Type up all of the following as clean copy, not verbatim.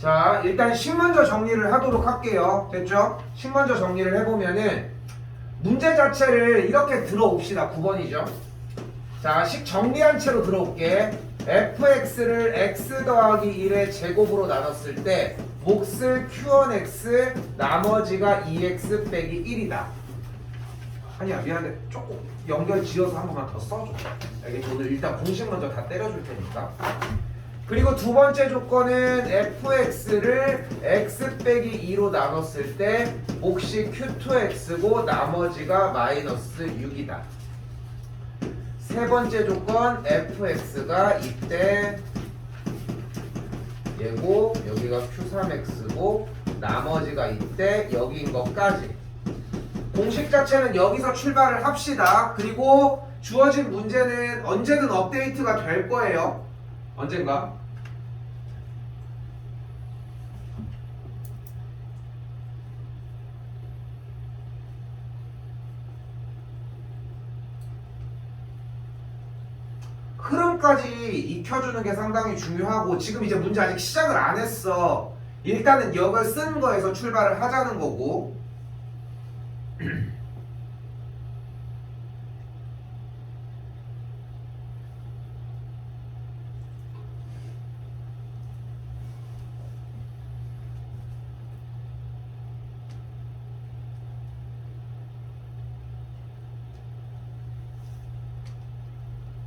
자, 일단 식 먼저 정리를 하도록 할게요. 됐죠? 식 먼저 정리를 해보면은 문제 자체를 이렇게 들어옵시다. 9번이죠. 자, 식 정리한 채로 들어올게. fx를 x 더하기 1의 제곱으로 나눴을 때 몫을 q1x 나머지가 2x 빼기 1이다. 아니야, 미안해. 조금 연결 지어서 한 번만 더 써줘. 알겠지? 오늘 일단 공식 먼저 다 때려줄 테니까. 그리고 두 번째 조건은 fx를 x 빼기 2로 나눴을 때 몫이 q2x고 나머지가 마이너스 6이다. 세 번째 조건 fx가 이때 얘고 여기가 q3x고 나머지가 이때 여기인 것까지. 공식 자체는 여기서 출발을 합시다. 그리고 주어진 문제는 언제든 업데이트가 될 거예요. 언젠가. 흐름까지 익혀주는 게 상당히 중요하고 지금 이제 문제 아직 시작을 안 했어. 일단은 역을 쓴 거에서 출발을 하자는 거고.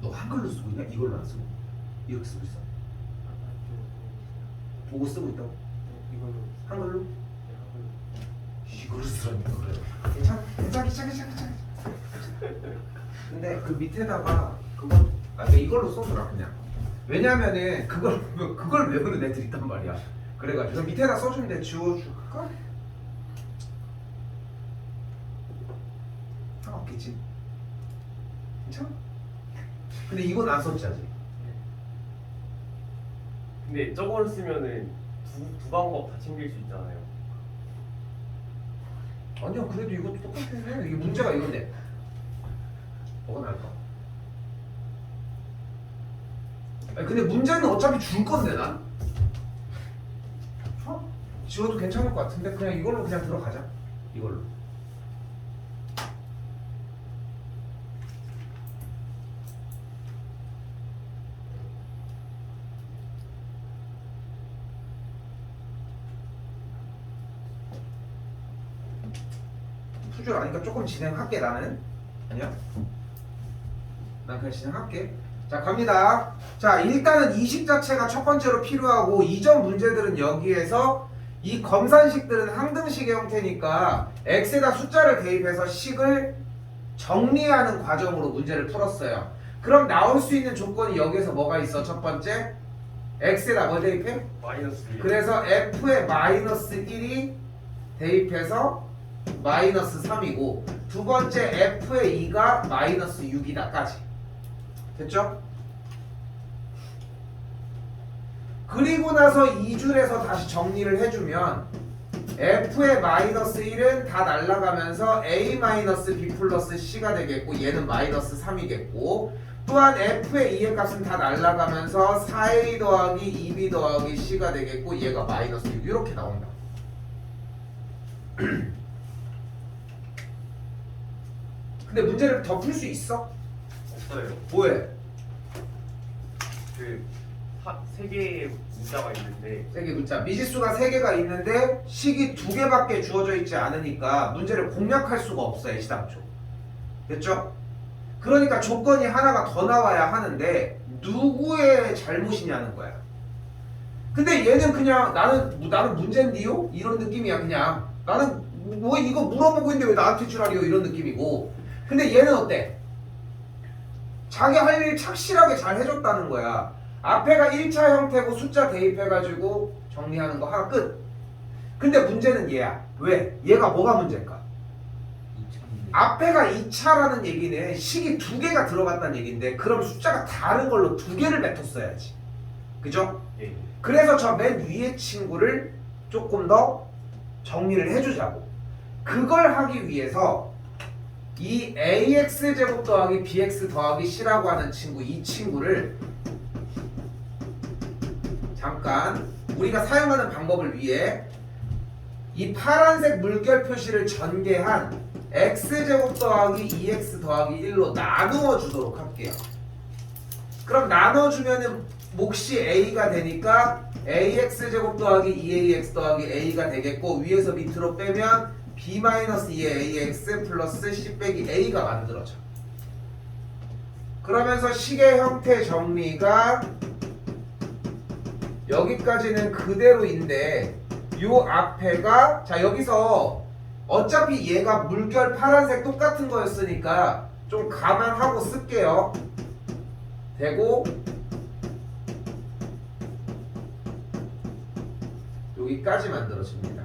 너 한글로 쓰고 있냐? 이걸로 안 쓰고? 이렇게 쓰고 있어? 보고 쓰고 있다고? 이걸로. 한글로? 네, 한글로. 이걸로 쓰라니까 그래. 괜찮아. 근데 그 밑에다가 그건 그러니까 이걸로 써주라 그냥. 왜냐면은 그걸 외우는 애들 있단 말이야. 그래가지고 밑에다 써주면 돼. 지워줄까? 상관없겠지. 괜찮아? 근데 이건 안 썼지 아직. 근데 저거를 쓰면은 두 방법 다 챙길 수 있잖아요. 아니야 그래도 이거 똑같아. 이게 문제가 이건데 뭐가 나을까? 아니 근데 문제는 어차피 줄 건데 난 지워도 괜찮을 것 같은데 그냥 이걸로 그냥 들어가자. 이걸로. 풀줄 아니까 조금 진행할게 나는. 아니야? 난 그냥 진행할게. 자 갑니다. 자 일단은 이 식 자체가 첫 번째로 필요하고 이전 문제들은 여기에서 이 검산식들은 항등식의 형태니까 x에다 숫자를 대입해서 식을 정리하는 과정으로 문제를 풀었어요. 그럼 나올 수 있는 조건이 여기에서 뭐가 있어? 첫 번째 x에다 뭐 대입해? 마이너스 1. 그래서 f에 마이너스 1이 대입해서 마이너스 3이고 두 번째 f의 2가 마이너스 6이다까지 됐죠? 그리고 나서 2줄에서 다시 정리를 해주면 f의 마이너스 1은 다 날아가면서 a 마이너스 b 플러스 c가 되겠고 얘는 마이너스 3이겠고 또한 f의 2의 값은 다 날아가면서 4a 더하기 2b 더하기 c가 되겠고 얘가 마이너스 6 이렇게 나온다. 근데 문제를 더 풀 수 있어? 없어요. 뭐해? 세 개의 문자가 있는데 3개 문자 미지수가 3개가 있는데 식이 2개밖에 주어져 있지 않으니까 문제를 공략할 수가 없어. 애시당초 됐죠? 그러니까 조건이 하나가 더 나와야 하는데 누구의 잘못이냐는 거야. 근데 얘는 그냥 나는 문제인데요? 이런 느낌이야. 그냥 나는 뭐 이거 물어보고 있는데 왜 나한테 주라리요? 이런 느낌이고 근데 얘는 어때? 자기 할 일 착실하게 잘 해줬다는 거야. 앞에가 1차 형태고 숫자 대입해가지고 정리하는 거 하나 끝. 근데 문제는 얘야. 왜? 얘가 뭐가 문제일까? 앞에가 2차라는 얘기는 식이 2개가 들어갔다는 얘기인데 그럼 숫자가 다른 걸로 2개를 뱉었어야지. 그죠? 예. 그래서 저 맨 위에 친구를 조금 더 정리를 해주자고. 그걸 하기 위해서 이 ax제곱 더하기 bx 더하기 c라고 하는 친구 이 친구를 잠깐 우리가 사용하는 방법을 위해 이 파란색 물결 표시를 전개한 x제곱 더하기 2x 더하기 1로 나누어 주도록 할게요. 그럼 나눠주면은 몫이 a가 되니까 ax제곱 더하기 2ax 더하기 a가 되겠고, 위에서 밑으로 빼면 b-2의 ax 플러스 c 빼기 a가 만들어져. 그러면서 식의 형태 정리가 여기까지는 그대로인데, 요 앞에가, 자 여기서 어차피 얘가 물결 파란색 똑같은 거였으니까 좀 감안하고 쓸게요. 되고 여기까지 만들어집니다.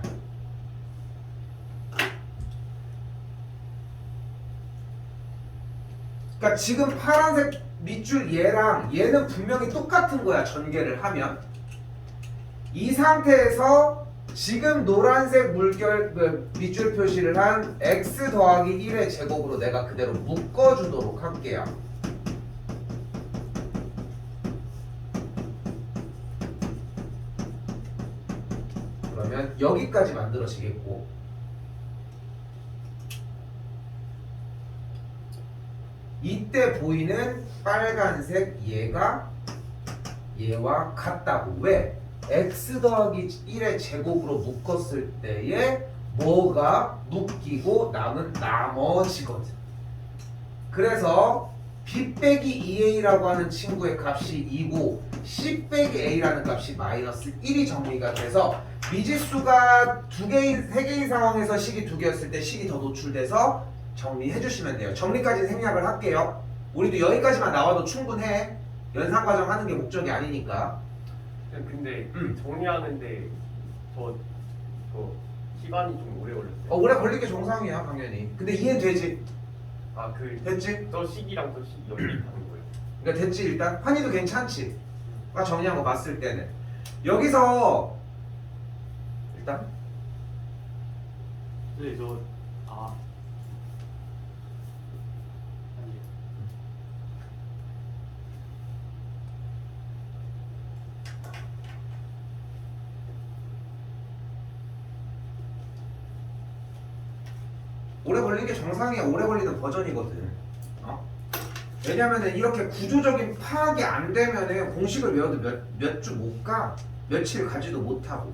그러니까 지금 파란색 밑줄 얘랑 얘는 분명히 똑같은 거야, 전개를 하면. 이 상태에서 지금 노란색 물결 밑줄 표시를 한 x 더하기 1의 제곱으로 내가 그대로 묶어주도록 할게요. 그러면 여기까지 만들어지겠고, 이때 보이는 빨간색 얘가 얘와 같다고. 왜? x 더하기 1의 제곱으로 묶었을 때에 뭐가 묶이고 남은 나머지거든. 그래서 b 빼기 2a라고 하는 친구의 값이 2고 c 빼기 a라는 값이 마이너스 1이 정리가 돼서 미지수가 2개인, 3개인 상황에서 식이 2개였을 때 식이 더 노출돼서 정리해 주시면 돼요. 정리까지 생략을 할게요. 우리도 여기까지만 나와도 충분해. 연산과정 하는 게 목적이 아니니까. 근데 정리하는데 저 시간이 좀 오래 걸렸어요. 오래 걸리게 정상이야 당연히. 근데 이해되지? 됐지? 저 식이랑 저 식이 연립하는 거예요. 그러니까 됐지. 일단 환희도 괜찮지? 아까 정리한 거 봤을 때는 여기서 일단 근데 저 아니 오래 걸린 게 정상이야. 오래 걸리는 버전이거든. 왜냐면은 이렇게 구조적인 파악이 안 되면은 공식을 외워도 몇 주 못 가. 며칠 가지도 못하고.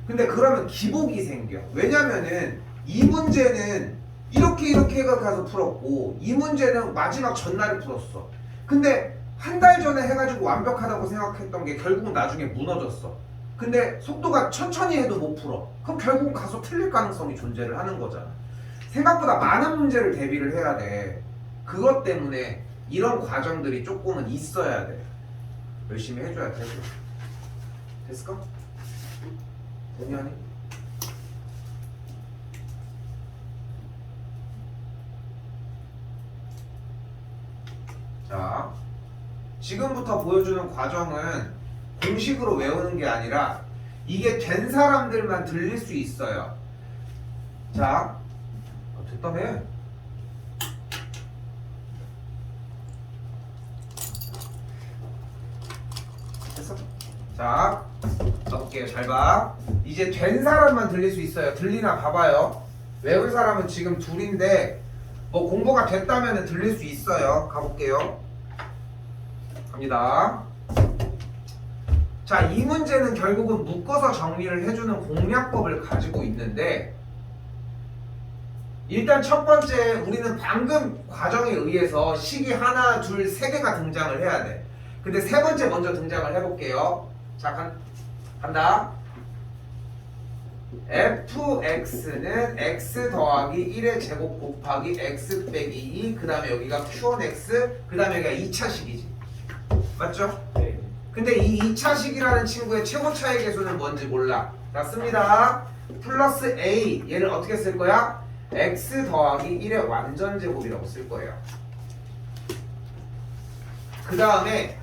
근데 그러면 기복이 생겨. 왜냐면은 이 문제는 이렇게 가서 풀었고, 이 문제는 마지막 전날에 풀었어. 근데 한 달 전에 해가지고 완벽하다고 생각했던 게 결국은 나중에 무너졌어. 근데 속도가 천천히 해도 못 풀어. 그럼 결국은 가서 틀릴 가능성이 존재를 하는 거잖아. 생각보다 많은 문제를 대비를 해야 돼. 그것 때문에 이런 과정들이 조금은 있어야 돼. 열심히 해줘야 돼. 됐을까? 동의하니? 자, 지금부터 보여주는 과정은 공식으로 외우는 게 아니라 이게 된 사람들만 들릴 수 있어요. 자, 됐다며. 됐어? 자, 가볼게요. 잘 봐. 이제 된 사람만 들릴 수 있어요. 들리나 봐봐요. 외울 사람은 지금 둘인데 뭐 공부가 됐다면 들릴 수 있어요. 가볼게요. 갑니다. 자, 이 문제는 결국은 묶어서 정리를 해주는 공략법을 가지고 있는데, 일단 첫 번째 우리는 방금 과정에 의해서 식이 하나, 둘, 세 개가 등장을 해야 돼. 근데 세 번째 먼저 등장을 해볼게요. 자, 간다. fx는 x 더하기 1의 제곱 곱하기 x 빼기 2, 그 다음에 여기가 q1x, 그 다음에 여기가 2차식이지. 맞죠? 네. 근데 이 2차식이라는 친구의 최고 차의 계수는 뭔지 몰라. 자, 씁니다. 플러스 a, 얘를 어떻게 쓸 거야? x 더하기 1의 완전제곱이라고 쓸 거예요. 그 다음에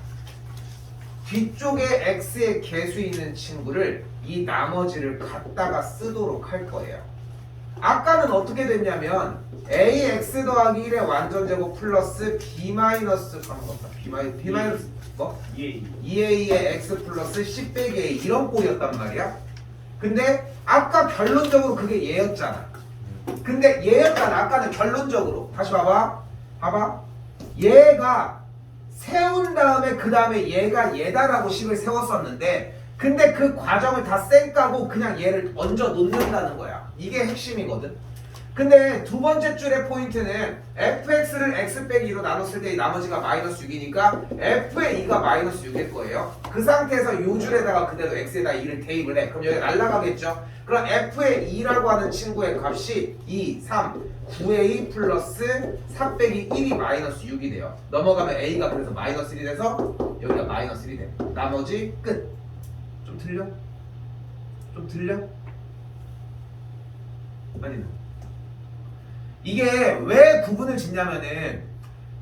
뒤쪽에 x의 개수 있는 친구를 이 나머지를 갖다가 쓰도록 할 거예요. 아까는 어떻게 됐냐면 ax 더하기 1의 완전제곱 플러스 b 마이너스 까먹었다. b 마이너스 뭐? 2a의 x 플러스 10 빼기 a 이런 꼴이었단 말이야. 근데 아까 결론적으로 그게 얘였잖아. 근데 얘였잖아. 아까는 결론적으로. 다시 봐봐. 봐봐. 얘가 세운 다음에 그 다음에 얘가 얘다라고 식을 세웠었는데 근데 그 과정을 다 쌩까고 그냥 얘를 얹어 놓는다는 거야. 이게 핵심이거든. 근데 두 번째 줄의 포인트는 fx를 x 빼기 2로 나눴을 때 나머지가 마이너스 6이니까 f의 2가 마이너스 6일 거예요. 그 상태에서 이 줄에다가 그대로 x에다 2를 대입을 해. 그럼 여기 날라가겠죠. 그럼 f의 2라고 하는 친구의 값이 2, 3, 9a 플러스 4 빼기 1이 마이너스 6이 돼요. 넘어가면 a가 그래서 마이너스 1이 돼서 여기가 마이너스 1이 돼. 나머지 끝. 좀 틀려? 좀 틀려? 아니면 이게 왜 구분을 짓냐면은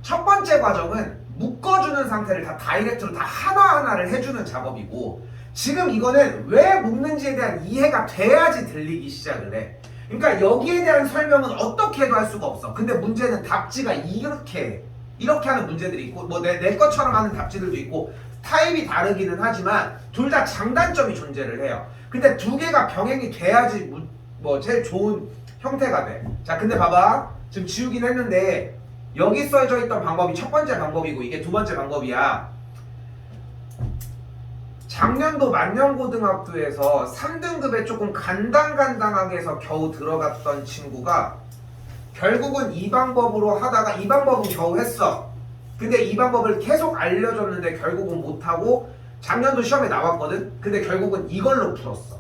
첫 번째 과정은 묶어주는 상태를 다 다이렉트로 다 하나하나를 해주는 작업이고 지금 이거는 왜 묶는지에 대한 이해가 돼야지 들리기 시작을 해. 그러니까 여기에 대한 설명은 어떻게 해도 할 수가 없어. 근데 문제는 답지가 이렇게 하는 문제들이 있고 뭐 내 것처럼 하는 답지들도 있고 타입이 다르기는 하지만 둘 다 장단점이 존재를 해요. 근데 두 개가 병행이 돼야지 뭐 제일 좋은 형태가 돼. 자, 근데 봐봐. 지금 지우긴 했는데 여기 써져 있던 방법이 첫 번째 방법이고 이게 두 번째 방법이야. 작년도 만년고등학교에서 3등급에 조금 간당간당하게 해서 겨우 들어갔던 친구가 결국은 이 방법으로 하다가 이 방법은 겨우 했어. 근데 이 방법을 계속 알려줬는데 결국은 못하고 작년도 시험에 나왔거든. 근데 결국은 이걸로 풀었어.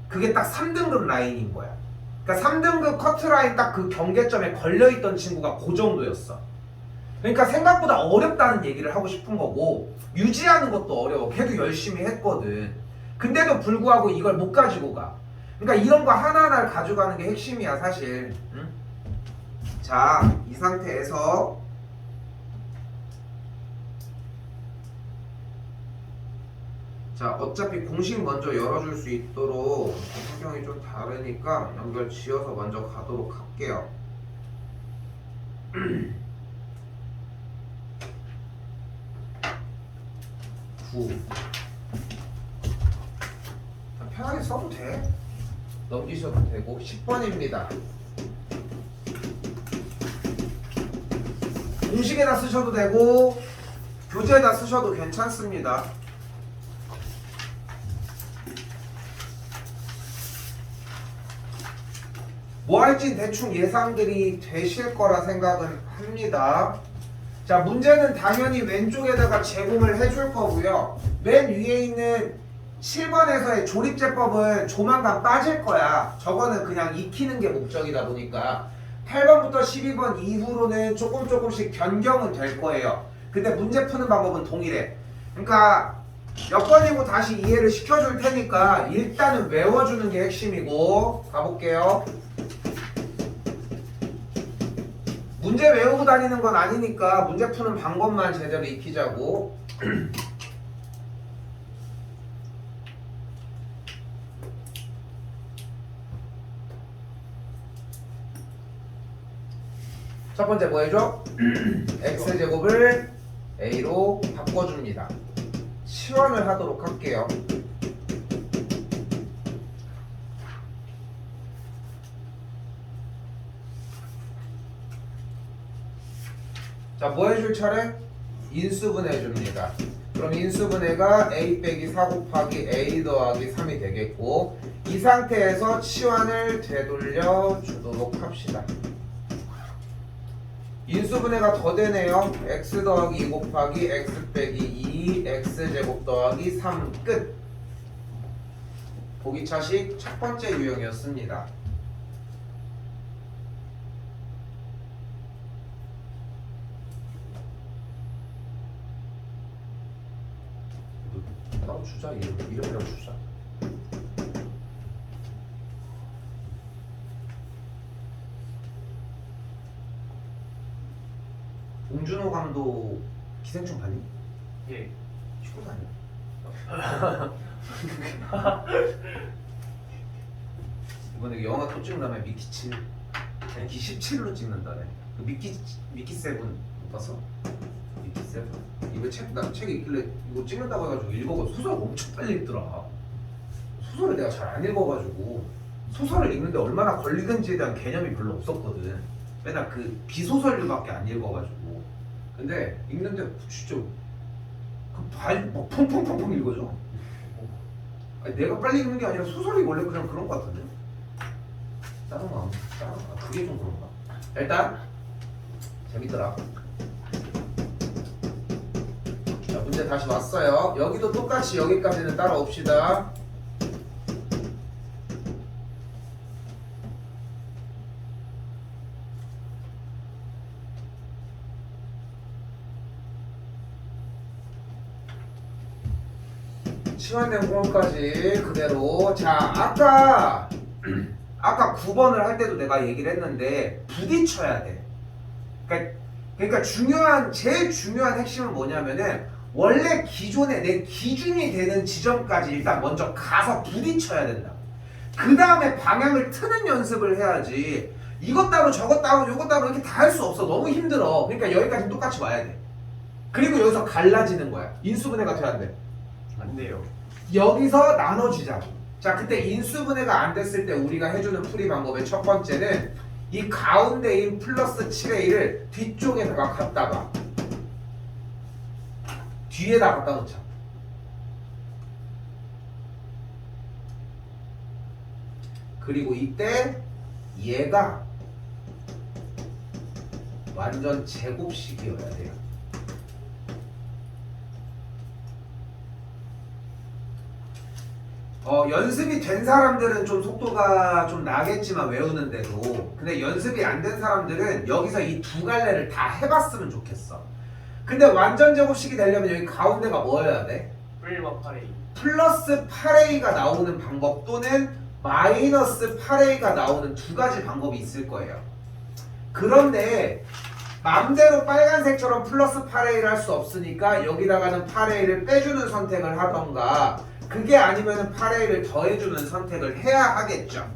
그게 딱 3등급 라인인 거야. 그러니까 3등급 커트라인 딱 그 경계점에 걸려있던 친구가 그 정도였어. 그러니까 생각보다 어렵다는 얘기를 하고 싶은 거고 유지하는 것도 어려워. 걔도 열심히 했거든. 근데도 불구하고 이걸 못 가지고 가. 그러니까 이런 거 하나하나를 가져가는 게 핵심이야 사실. 응? 자, 이 상태에서 자, 어차피 공식 먼저 열어줄 수 있도록 환경이 좀 다르니까 연결 지어서 먼저 가도록 할게요. 9 편하게 써도 돼. 넘기셔도 되고 10번입니다. 공식에다 쓰셔도 되고 교재에다 쓰셔도 괜찮습니다. 뭐 할지 대충 예상들이 되실 거라 생각은 합니다. 자, 문제는 당연히 왼쪽에다가 제공을 해줄 거고요. 맨 위에 있는 7번에서의 조립제법은 조만간 빠질 거야. 저거는 그냥 익히는 게 목적이다 보니까 8번부터 12번 이후로는 조금씩 변경은 될 거예요. 근데 문제 푸는 방법은 동일해. 그러니까 몇 번이고 다시 이해를 시켜줄 테니까 일단은 외워주는 게 핵심이고 가볼게요. 문제 외우고 다니는 건 아니니까 문제 푸는 방법만 제대로 익히자고. 첫 번째 뭐 해줘? x제곱을 a로 바꿔줍니다. 치환을 하도록 할게요. 자, 뭐 해줄 차례? 인수분해 해줍니다. 그럼 인수분해가 a 빼기 4 곱하기 a 더하기 3이 되겠고 이 상태에서 치환을 되돌려 주도록 합시다. 인수분해가 더 되네요. x 더하기 2 곱하기 x 빼기 2 x제곱 더하기 3 끝. 보기차식 첫 번째 유형이었습니다. 따로 주자. 이름이라고 주자. 봉준호 감독 기생충 봤니? 예. 축구 다녀. 이번에 영화 또 찍는 다음에 미키 7 미키 17로 찍는다네. 그 미키 7 못 봤어? 미키 7 이거 책이 있길래 이거 찍는다고 해가지고 읽어가지고 소설 엄청 빨리 읽더라. 소설을 내가 잘 안 읽어가지고 소설을 읽는데 얼마나 걸리는지에 대한 개념이 별로 없었거든. 맨날 그 비소설밖에 안 읽어가지고. 근데 읽는데 진짜 그발막 펑펑펑펑 읽어져. 아니, 내가 빨리 읽는 게 아니라 소설이 원래 그냥 그런 것 같은데. 다른가? 그게 좀 그런가? 일단 재밌더라. 자, 문제 다시 왔어요. 여기도 똑같이 여기까지는 따라옵시다. 시간된 공원까지 그대로. 자, 아까 9번을 할 때도 내가 얘기를 했는데 부딪혀야 돼. 그러니까 제일 중요한 핵심은 뭐냐면은 원래 기존에 내 기준이 되는 지점까지 일단 먼저 가서 부딪혀야 된다. 그 다음에 방향을 트는 연습을 해야지. 이것 따로 저것 따로 요것 따로 이렇게 다 할 수 없어. 너무 힘들어. 그러니까 여기까지 똑같이 와야 돼. 그리고 여기서 갈라지는 거야. 인수분해가 돼야 돼. 안 돼요. 여기서 나눠주자. 자, 그때 인수분해가 안 됐을 때 우리가 해주는 풀이 방법의 첫 번째는 이 가운데인 플러스 7a를 뒤쪽에다가 갖다가 뒤에다 갖다 놓자. 그리고 이때 얘가 완전 제곱식이어야 돼요. 연습이 된 사람들은 좀 속도가 좀 나겠지만 외우는데도, 근데 연습이 안 된 사람들은 여기서 이 두 갈래를 다 해봤으면 좋겠어. 근데 완전 제곱식이 되려면 여기 가운데가 뭐여야 돼? 플마 8A. 플러스 8a가 나오는 방법 또는 마이너스 8a가 나오는 두 가지 방법이 있을 거예요. 그런데 맘대로 빨간색처럼 플러스 8a를 할 수 없으니까 여기다가는 8a를 빼주는 선택을 하던가, 그게 아니면 8a를 더해주는 선택을 해야 하겠죠.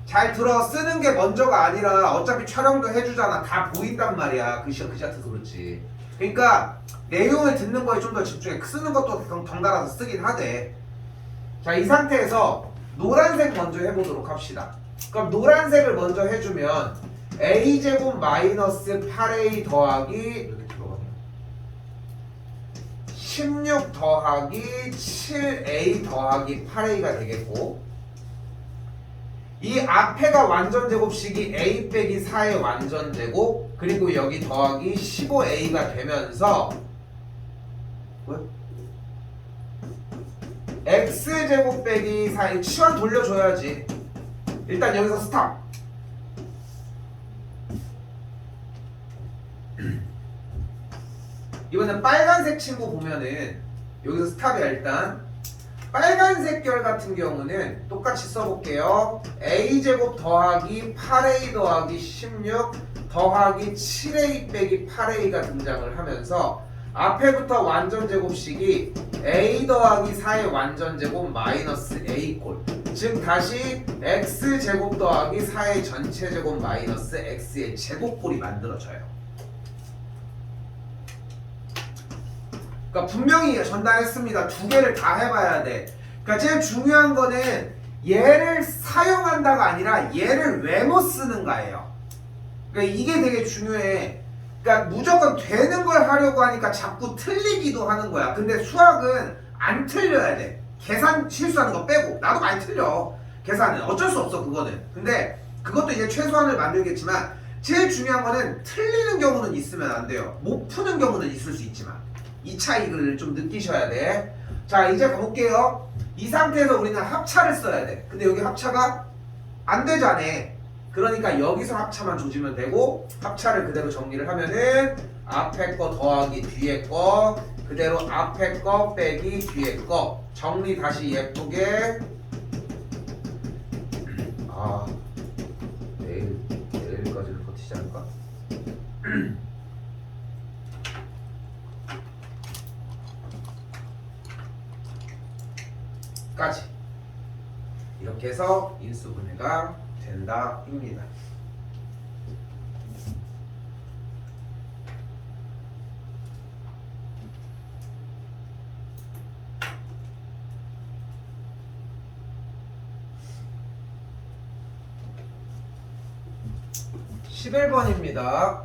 잘 들어. 쓰는 게 먼저가 아니라 어차피 촬영도 해주잖아. 다 보인단 말이야. 글씨가 그렇지. 그러니까 내용을 듣는 거에 좀 더 집중해. 쓰는 것도 덩달아서 쓰긴 하되. 자, 이 상태에서 노란색 먼저 해보도록 합시다. 그럼 노란색을 먼저 해주면 a제곱 마이너스 8a 더하기 이렇게 들어가네요. 16 더하기 7a 더하기 8a가 되겠고, 이 앞에가 완전 제곱식이 a 빼기 4의 완전 제곱, 그리고 여기 더하기 15a가 되면서 뭐야? x제곱 빼기 4, 치환 돌려줘야지. 일단 여기서 스탑. 이번엔 빨간색 친구 보면은 여기서 스탑이야. 일단 빨간색 결 같은 경우는 똑같이 써볼게요. a제곱 더하기 8a 더하기 16 더하기 7a 빼기 8a가 등장을 하면서 앞에부터 완전 제곱식이 a 더하기 4의 완전 제곱 마이너스 a꼴, 즉 다시 x제곱 더하기 4의 전체 제곱 마이너스 x의 제곱꼴이 만들어져요. 그러니까 분명히 전달했습니다. 두 개를 다 해봐야 돼. 그러니까 제일 중요한 거는 얘를 사용한다가 아니라 얘를 왜 못 쓰는가예요. 그러니까 이게 되게 중요해. 그러니까 무조건 되는 걸 하려고 하니까 자꾸 틀리기도 하는 거야. 근데 수학은 안 틀려야 돼. 계산 실수하는 거 빼고. 나도 많이 틀려. 계산은 어쩔 수 없어, 그거는. 근데 그것도 이제 최소한을 만들겠지만 제일 중요한 거는 틀리는 경우는 있으면 안 돼요. 못 푸는 경우는 있을 수 있지만 이 차이를 좀 느끼셔야 돼. 자, 이제 가볼게요. 이 상태에서 우리는 합차를 써야 돼. 근데 여기 합차가 안 되잖아. 그러니까 여기서 합차만 조지면 되고, 합차를 그대로 정리를 하면은 앞에 거 더하기 뒤에 거, 그대로 앞에 거 빼기 뒤에 거 정리 다시 예쁘게. 내일까지는 버티지 않을까? 까지. 이렇게 해서 인수분해가 된다입니다. (11번입니다)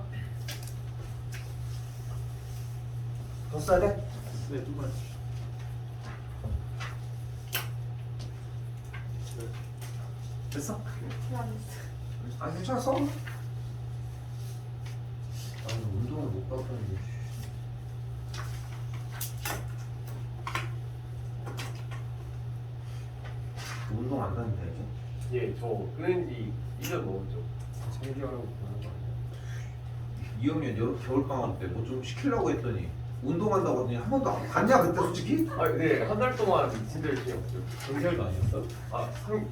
더 써야 돼? 네, 두 번. 됐어? 아 괜찮아 써. 아니 운동을 못 봤더니. 운동 안 다닌다 이제? 예, 저 끊은 지 1년 넘었죠. 재기하라고 그러는 거 아니야? 2학년 겨울방학 때 뭐 좀 시키려고 했더니 운동한다고 하더니 한 번도 안 갔냐 그때 솔직히? 아, 네, 한 달 동안 진짜 열심히 했어요. 경찰도 아니었어? 아,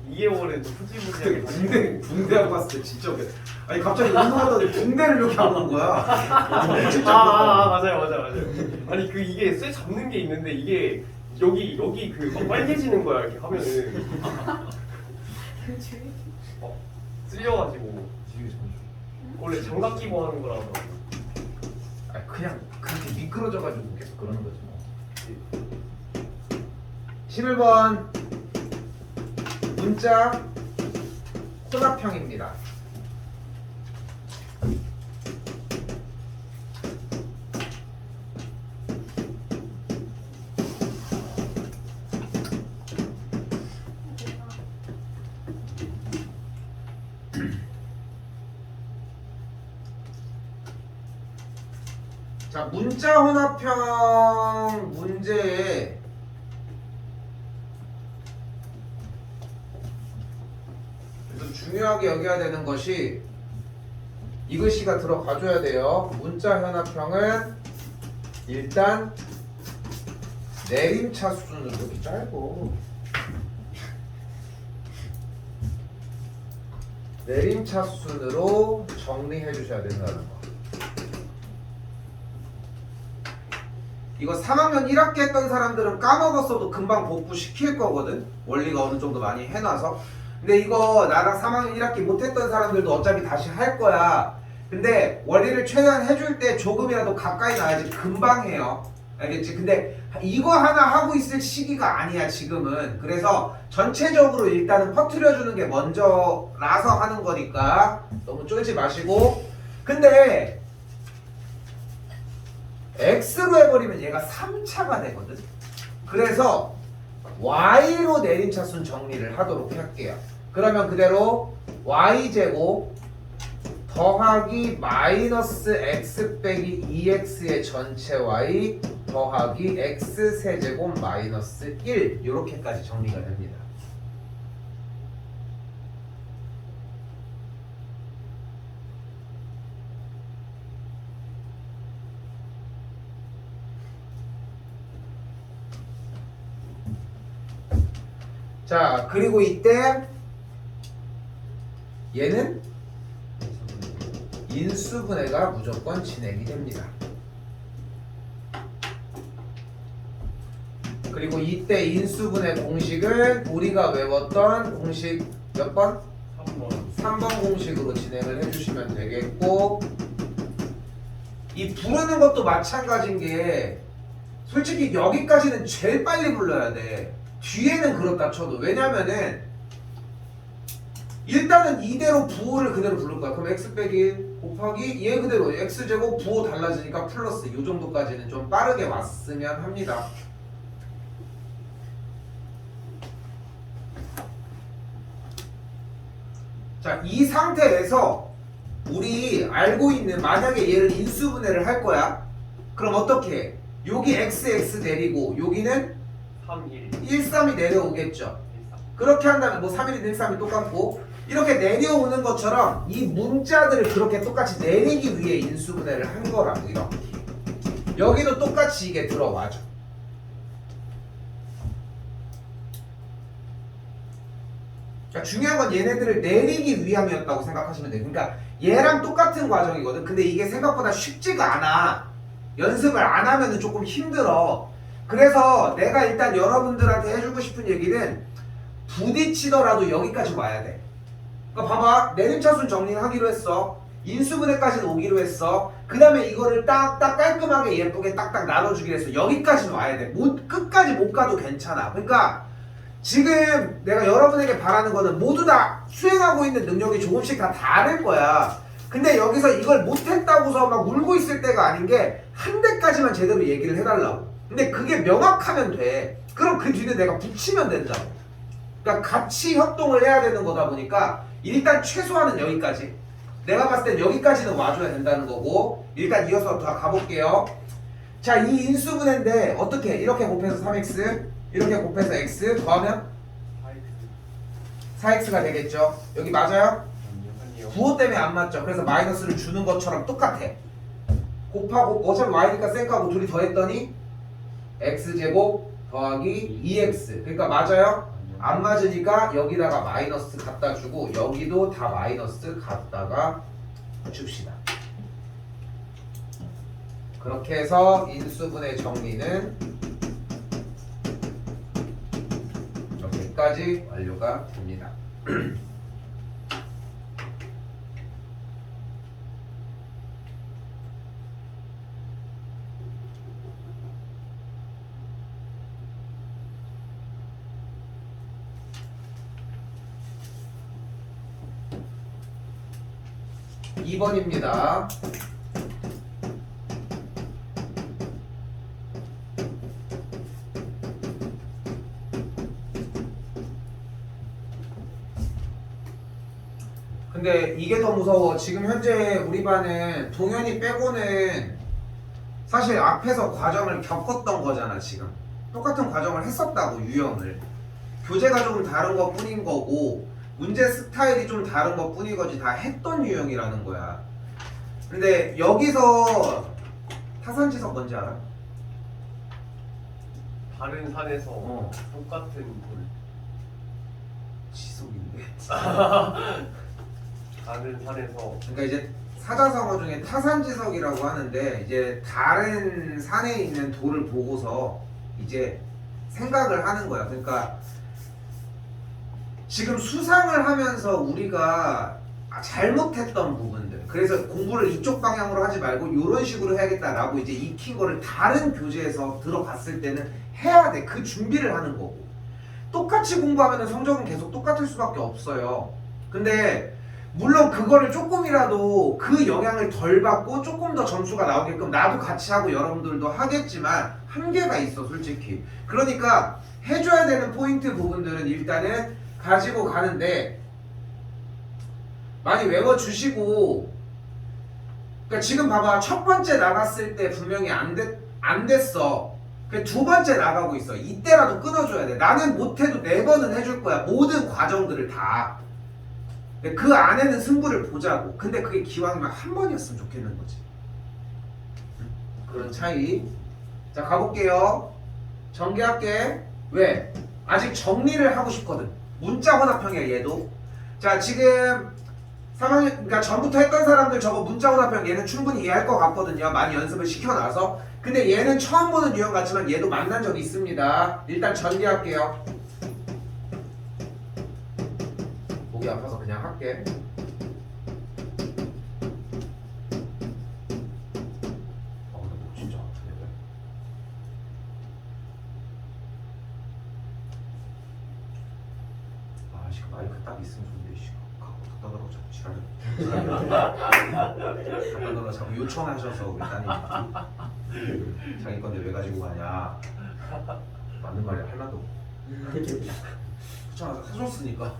2개월은 좀 후지부지하게 군대하고 갔을 때 진짜 웃겨. 아니 갑자기 운동하더니 군대를 이렇게 안 온 거야. 진짜 맞아요. 아니 그 이게 쇠 잡는 게 있는데 이게 여기 그 막 빨개지는 거야 이렇게 하면은 쓸려가지고 원래 장갑 끼고 하는 거라서. 아니 그냥 그렇게 미끄러져가지고 계속 그러는 거지 뭐. 11번 문자 혼합형입니다. 자, 문자 혼합형 문제에 그래서 중요하게 여겨야 되는 것이 이 글씨가 들어가줘야 돼요. 문자 혼합형은 일단 내림차순으로 이렇게 짧고 내림차순으로 정리해 주셔야 된다는 거. 이거 3학년 1학기 했던 사람들은 까먹었어도 금방 복구시킬 거거든. 원리가 어느 정도 많이 해놔서. 근데 이거 나랑 3학년 1학기 못했던 사람들도 어차피 다시 할 거야. 근데 원리를 최대한 해줄 때 조금이라도 가까이 놔야지 금방 해요. 알겠지? 근데 이거 하나 하고 있을 시기가 아니야 지금은. 그래서 전체적으로 일단은 퍼뜨려주는 게 먼저라서 하는 거니까 너무 쫄지 마시고. 근데 X로 해버리면 얘가 3차가 되거든. 그래서 Y로 내림차순 정리를 하도록 할게요. 그러면 그대로 Y제곱 더하기 마이너스 X 빼기 2X의 전체 Y 더하기 X 세제곱 마이너스 1 이렇게까지 정리가 됩니다. 자, 그리고 이때 얘는 인수분해가 무조건 진행이 됩니다. 그리고 이때 인수분해 공식을 우리가 외웠던 공식 몇 번? 3번. 3번 공식으로 진행을 해주시면 되겠고, 이 부르는 것도 마찬가지인 게 솔직히 여기까지는 제일 빨리 불러야 돼. 뒤에는 그렇다 쳐도. 왜냐면은 일단은 이대로 부호를 그대로 부를 거야. 그럼 x 빼기 1 곱하기 얘 그대로 x제곱 부호 달라지니까 플러스 이 정도까지는 좀 빠르게 왔으면 합니다. 자, 이 상태에서 우리 알고 있는, 만약에 얘를 인수분해를 할 거야. 그럼 어떻게 해? 여기 x 내리고 여기는 3, 1, 1, 3이 내려오겠죠. 1, 3. 그렇게 한다면 뭐 3일이든 1, 3이 똑같고, 이렇게 내려오는 것처럼 이 문자들을 그렇게 똑같이 내리기 위해 인수분해를 한 거라고. 이렇게 여기도 똑같이 이게 들어와죠. 그러니까 중요한 건 얘네들을 내리기 위함이었다고 생각하시면 돼요. 그러니까 얘랑 똑같은 과정이거든. 근데 이게 생각보다 쉽지가 않아. 연습을 안 하면 조금 힘들어. 그래서 내가 일단 여러분들한테 해주고 싶은 얘기는 부딪히더라도 여기까지 와야 돼. 그러니까 봐봐. 내림차순 정리를 하기로 했어. 인수분해까지는 오기로 했어. 그 다음에 이거를 딱딱 깔끔하게 예쁘게 딱딱 나눠주기로 했어. 여기까지는 와야 돼. 끝까지 못 가도 괜찮아. 그러니까 지금 내가 여러분에게 바라는 거는 모두 다 수행하고 있는 능력이 조금씩 다 다를 거야. 근데 여기서 이걸 못했다고서 막 울고 있을 때가 아닌 게 한 대까지만 제대로 얘기를 해달라고. 근데 그게 명확하면 돼. 그럼 그 뒤에 내가 붙이면 된다고. 그러니까 같이 협동을 해야 되는 거다 보니까 일단 최소한은 여기까지. 내가 봤을 땐 여기까지는 와줘야 된다는 거고 일단 이어서 다 가볼게요. 자, 이 인수분해인데 어떻게? 이렇게 곱해서 3x 이렇게 곱해서 x 더하면 4x가 되겠죠. 여기 맞아요? 부호 때문에 안 맞죠. 그래서 마이너스를 주는 것처럼 똑같아. 곱하고 어차피 y니까 쌩까고 둘이 더했더니 x제곱 더하기 2x. 그러니까 맞아요? 안 맞으니까 여기다가 마이너스 갖다 주고 여기도 다 마이너스 갖다가 줍시다. 그렇게 해서 인수분해 정리는 여기까지 완료가 됩니다. 2번입니다. 근데 이게 더 무서워. 지금 현재 우리 반은 동현이 빼고는 사실 앞에서 과정을 겪었던 거잖아. 지금 똑같은 과정을 했었다고. 유형을 교재가 조금 다른 것 뿐인 거고 문제 스타일이 좀 다른 것 뿐이거지 다 했던 유형이라는 거야. 근데 여기서 타산지석 뭔지 알아? 다른 산에서 똑같은 돌. 지석인데. 다른 산에서. 그러니까 이제 사자성어 중에 타산지석이라고 하는데 이제 다른 산에 있는 돌을 보고서 이제 생각을 하는 거야. 그러니까 지금 수상을 하면서 우리가 잘못했던 부분들, 그래서 공부를 이쪽 방향으로 하지 말고 이런 식으로 해야겠다라고 이제 익힌 거를 다른 교재에서 들어갔을 때는 해야 돼. 그 준비를 하는 거고. 똑같이 공부하면 성적은 계속 똑같을 수밖에 없어요. 근데 물론 그거를 조금이라도 그 영향을 덜 받고 조금 더 점수가 나오게끔 나도 같이 하고 여러분들도 하겠지만 한계가 있어 솔직히. 그러니까 해줘야 되는 포인트 부분들은 일단은 가지고 가는데 많이 외워주시고. 그러니까 지금 봐봐. 첫 번째 나갔을 때 분명히 안 됐어. 두 번째 나가고 있어. 이때라도 끊어줘야 돼. 나는 못해도 4번은 해줄 거야. 모든 과정들을 다. 그 안에는 승부를 보자고. 근데 그게 기왕이면 한 번이었으면 좋겠는 거지. 그런 차이. 자, 가볼게요. 전개할게. 왜? 아직 정리를 하고 싶거든. 문자 혼합형이야 얘도. 자, 지금 3학년 그러니까 전부터 했던 사람들 저거 문자 혼합형 얘는 충분히 이해할 것 같거든요. 많이 연습을 시켜놔서. 근데 얘는 처음 보는 유형 같지만 얘도 만난 적이 있습니다. 일단 전개할게요. 목이 아파서 그냥 할게. 근데 목 진짜 아프네. 씨, 마이크 딱 있으면 좋은데 씨. 갖고 갖다 달라고 자꾸 지랄을. 갖다 달라고 자꾸 요청하셔서 우리 따님 자기 건데 왜 가지고 가냐. 맞는 말이야. 하나도 그렇잖아. 사줬으니까.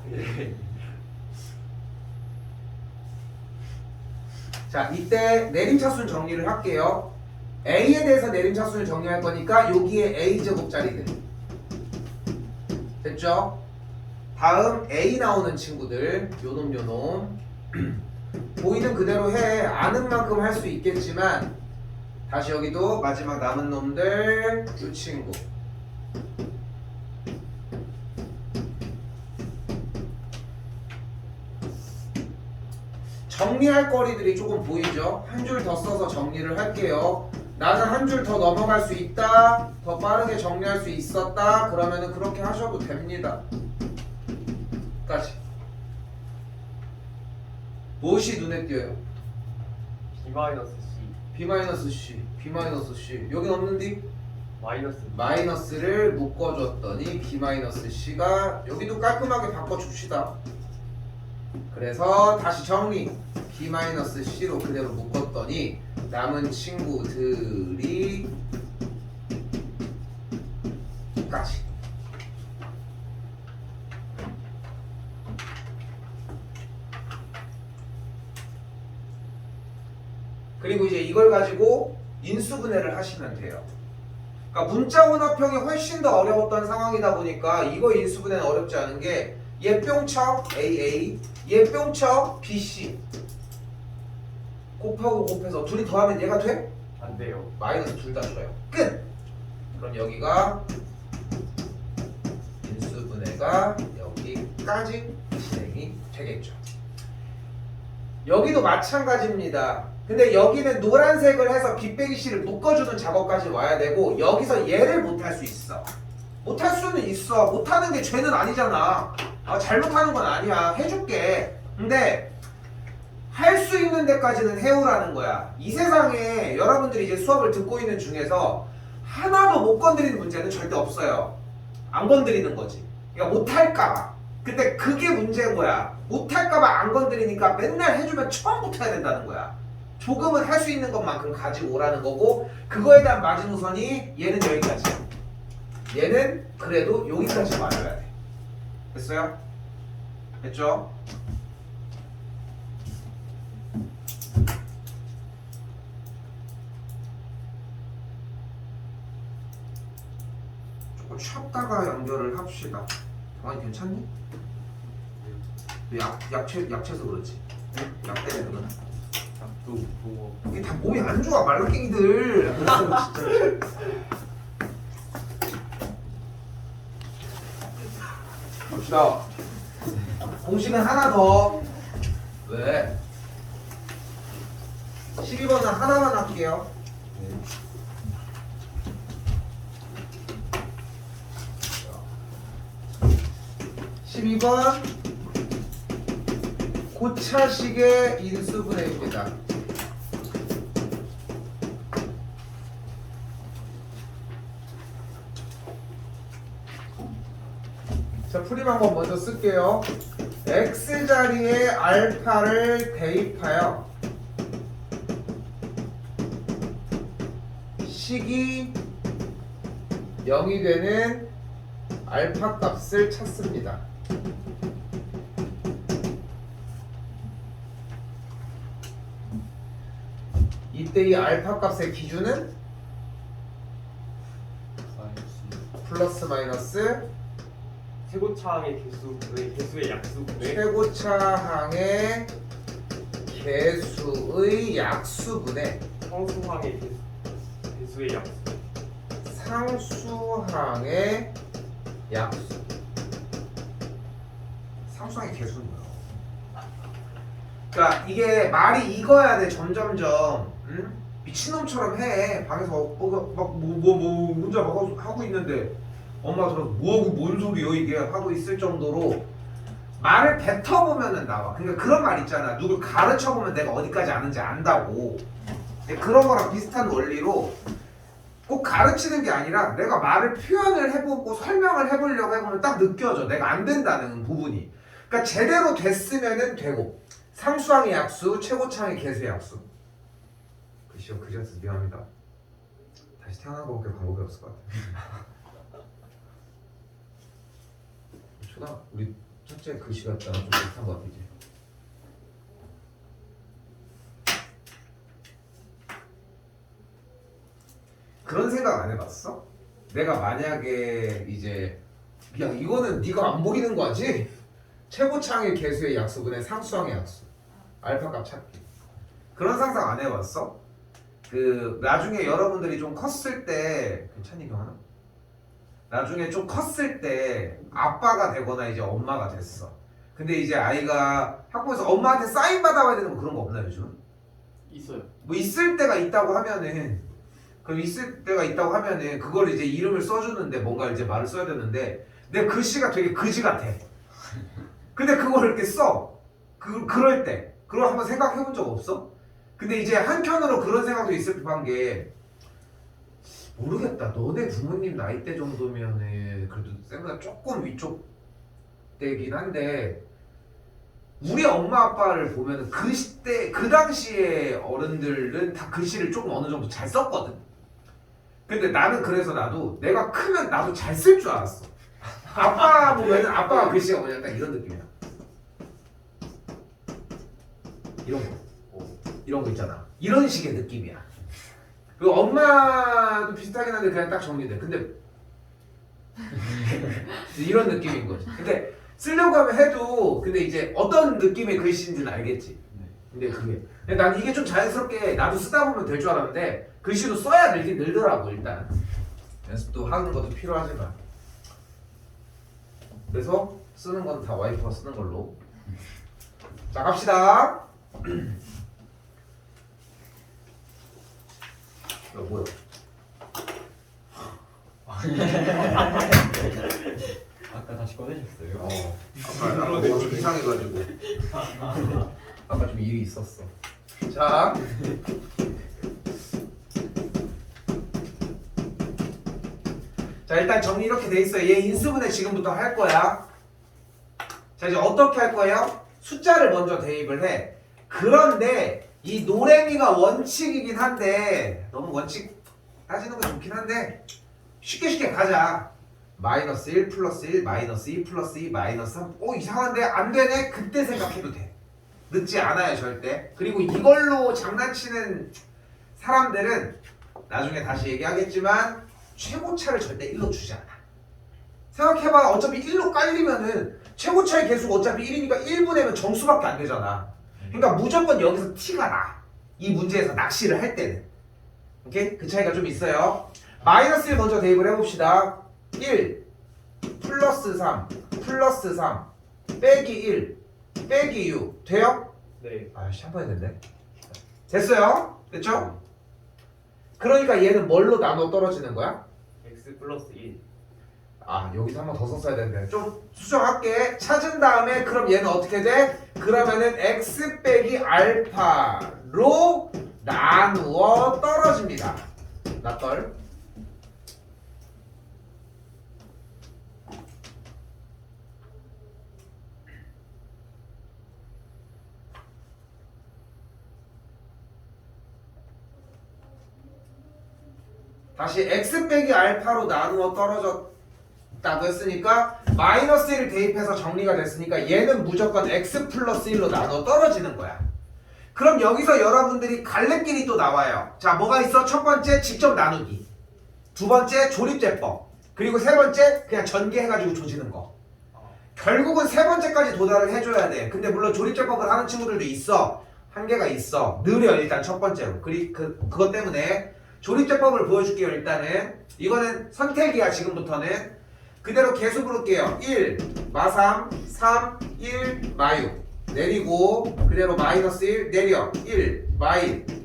자, 이때 내림차순 정리를 할게요. A에 대해서 내림차순을 정리할 거니까 여기에 A제곱짜리들 됐죠? 다음 A 나오는 친구들 요놈 보이는 그대로 해. 아는 만큼 할 수 있겠지만 다시 여기도 마지막 남은 놈들 요 친구 정리할 거리들이 조금 보이죠? 한 줄 더 써서 정리를 할게요. 나는 한 줄 더 넘어갈 수 있다, 더 빠르게 정리할 수 있었다, 그러면은 그렇게 하셔도 됩니다. 까지. 무엇이 눈에 띄어요? B-C B-C 여긴 없는디? 마이너스 마이너스를 묶어줬더니 B-C가 여기도 깔끔하게 바꿔줍시다. 그래서 다시 정리. B-C로 그대로 묶었더니 남은 친구들이 까지. 그리고 이제 이걸 가지고 인수분해를 하시면 돼요. 그러니까 문자 혼합형이 훨씬 더 어려웠던 상황이다 보니까 이거 인수분해는 어렵지 않은 게 얘뿅쳐 AA, 얘뿅쳐 BC 곱하고 곱해서 둘이 더하면 얘가 돼? 안 돼요. 마이너스 둘 다 줘요. 끝! 그럼 여기가 인수분해가 여기까지 진행이 되겠죠. 여기도 마찬가지입니다. 근데 여기는 노란색을 해서 B 빼기 C를 묶어주는 작업까지 와야 되고 여기서 얘를 못할 수 있어. 못할 수는 있어. 못하는 게 죄는 아니잖아. 잘못하는 건 아니야. 해줄게. 근데 할 수 있는 데까지는 해오라는 거야. 이 세상에 여러분들이 이제 수업을 듣고 있는 중에서 하나도 못 건드리는 문제는 절대 없어요. 안 건드리는 거지. 그러니까 못할까봐. 근데 그게 문제인 거야. 못할까봐 안 건드리니까 맨날 해주면 처음부터 해야 된다는 거야. 조금은 할 수 있는 것만큼 가지고 오라는 거고 그거에 대한 마지노선이 얘는 여기까지. 얘는 그래도 여기까지 맞아야 돼. 됐어요? 됐죠? 조금 쉬었다가 연결을 합시다. 정환이 괜찮니? 약체서 그렇지. 약 때문에 그러나? 약도 뭐 이게 다 몸이 안 좋아 말라깽이들. 봅시다. 공식은 하나 더. 왜? 12번은 하나만 할게요. 12번 고차식의 인수분해입니다. 자, 풀이 방법 먼저 쓸게요. x자리에 알파를 대입하여 식이 0이 되는 알파 값을 찾습니다. 이때 이 알파 값의 기준은 플러스 마이너스 최고차항의 개수의 약수분의 최고차항의 개수의 약수분의 상수항의 개수의 약수. 상수항의 약수. 상수항의 개수는 뭐야? 그러니까 이게 말이 익어야 돼. 점점점. 응? 미친놈처럼 해. 방에서 뭐 문제 막 하고 있는데 엄마 들어서 뭐하고 뭔 소리요 이게 하고 있을 정도로 말을 뱉어보면은 나와. 그러니까 그런 말 있잖아. 누굴 가르쳐보면 내가 어디까지 아는지 안다고. 근데 그런 거랑 비슷한 원리로 꼭 가르치는 게 아니라 내가 말을 표현을 해보고 설명을 해보려고 해보면 딱 느껴져. 내가 안 된다는 부분이. 그러니까 제대로 됐으면은 되고. 상수항의 약수, 최고차항의 개수의 약수. 그 시험 그지같아서 미안합니다. 다시 태어난 거밖에 방법이 없을 것 같아. 초등 우리 첫째 글씨 같다랑 좀 비슷한 것 같아 이제. 그런 생각 안 해봤어? 내가 만약에 이제 야 이거는 네가 안 보이는 거지? 최고차항의 개수의 약수분의 상수항의 약수 알파 값 찾기. 그런 상상 안 해봤어? 그 나중에 여러분들이 좀 컸을 때 괜찮니 경환아? 나중에 좀 컸을 때 아빠가 되거나 이제 엄마가 됐어. 근데 이제 아이가 학교에서 엄마한테 사인 받아와야 되는 거 그런 거 없나 요즘? 있어요. 뭐 있을 때가 있다고 하면은 그럼 있을 때가 있다고 하면은 그걸 이제 이름을 써주는데 뭔가 이제 말을 써야 되는데 내 글씨가 되게 그지 같아. 근데 그걸 이렇게 써. 그럴 때. 그걸 한번 생각해 본 적 없어? 근데 이제 한편으로 그런 생각도 있을 법한 게 모르겠다. 너네 부모님 나이대 정도면은 그래도 생각보다 조금 위쪽 때긴 한데 우리 엄마 아빠를 보면은 그 시대 그 당시에 어른들은 다 글씨를 조금 어느 정도 잘 썼거든. 근데 나는 그래서 나도 내가 크면 나도 잘 쓸 줄 알았어. 아빠 보면은 아빠가 글씨가 뭐냐 약간 이런 느낌이야. 이런 거 있잖아. 이런 식의 느낌이야. 그리고 엄마도 비슷하긴 한데 그냥 딱 정리돼. 근데 이런 느낌인 거지. 근데 쓰려고 하면 해도 근데 이제 어떤 느낌의 글씨인지는 알겠지. 근데 그게 근데 난 이게 좀 자연스럽게 나도 쓰다 보면 될 줄 알았는데 글씨도 써야 늘긴 늘더라고. 일단 연습도 하는 것도 필요하지만 그래서 쓰는 건 다 와이프가 쓰는 걸로. 자 갑시다. 이거 뭐야? 아까 다시 꺼내셨어요? 아까 뭐가 좀 이상해가지고 아까 좀 일이 있었어. 자 일단 정리 이렇게 돼 있어요. 얘 인수분해 지금부터 할 거야. 자 이제 어떻게 할 거예요? 숫자를 먼저 대입을 해. 그런데 이 노랭이가 원칙이긴 한데 너무 원칙 따지는 거 좋긴 한데 쉽게 가자. 마이너스 1 플러스 1 마이너스 2 플러스 2 마이너스 3. 오 이상한데 안 되네. 그때 생각해도 돼. 늦지 않아요 절대. 그리고 이걸로 장난치는 사람들은 나중에 다시 얘기하겠지만 최고차를 절대 1로 주지 않아. 생각해봐. 어차피 1로 깔리면은 최고차의 개수가 어차피 1이니까 1분의면 정수밖에 안 되잖아. 그러니까 무조건 여기서 T가 나. 이 문제에서 낚시를 할 때는. 오케이? 그 차이가 좀 있어요. 마이너스 1 먼저 대입을 해봅시다. 1 플러스 3 플러스 3 빼기 1 빼기 6 돼요? 네. 아씨 한 번에 됐네. 됐어요? 됐죠? 그러니까 얘는 뭘로 나눠 떨어지는 거야? x 플러스 1. 아 여기서 한 번 더 썼어야 되는데 좀 수정할게. 찾은 다음에 그럼 얘는 어떻게 돼? 그러면은 x 빼기 알파로 나누어 떨어집니다. 나떨. 다시 x 빼기 알파로 나누어 떨어졌다고 했으니까 마이너스 1을 대입해서 정리가 됐으니까 얘는 무조건 x 플러스 1로 나누어 떨어지는 거야. 그럼 여기서 여러분들이 갈래길이 또 나와요. 자 뭐가 있어? 첫 번째 직접 나누기, 두 번째 조립제법, 그리고 세 번째 그냥 전개해가지고 조지는 거. 결국은 세 번째까지 도달을 해줘야 돼. 근데 물론 조립제법을 하는 친구들도 있어. 한계가 있어. 느려 일단 첫 번째로. 그것 때문에 조립제법을 보여줄게요. 일단은 이거는 선택이야. 지금부터는 그대로 계수 부를게요. 1 마3 3 1 마6 내리고 그대로 마이너스 1 내려 1 마1.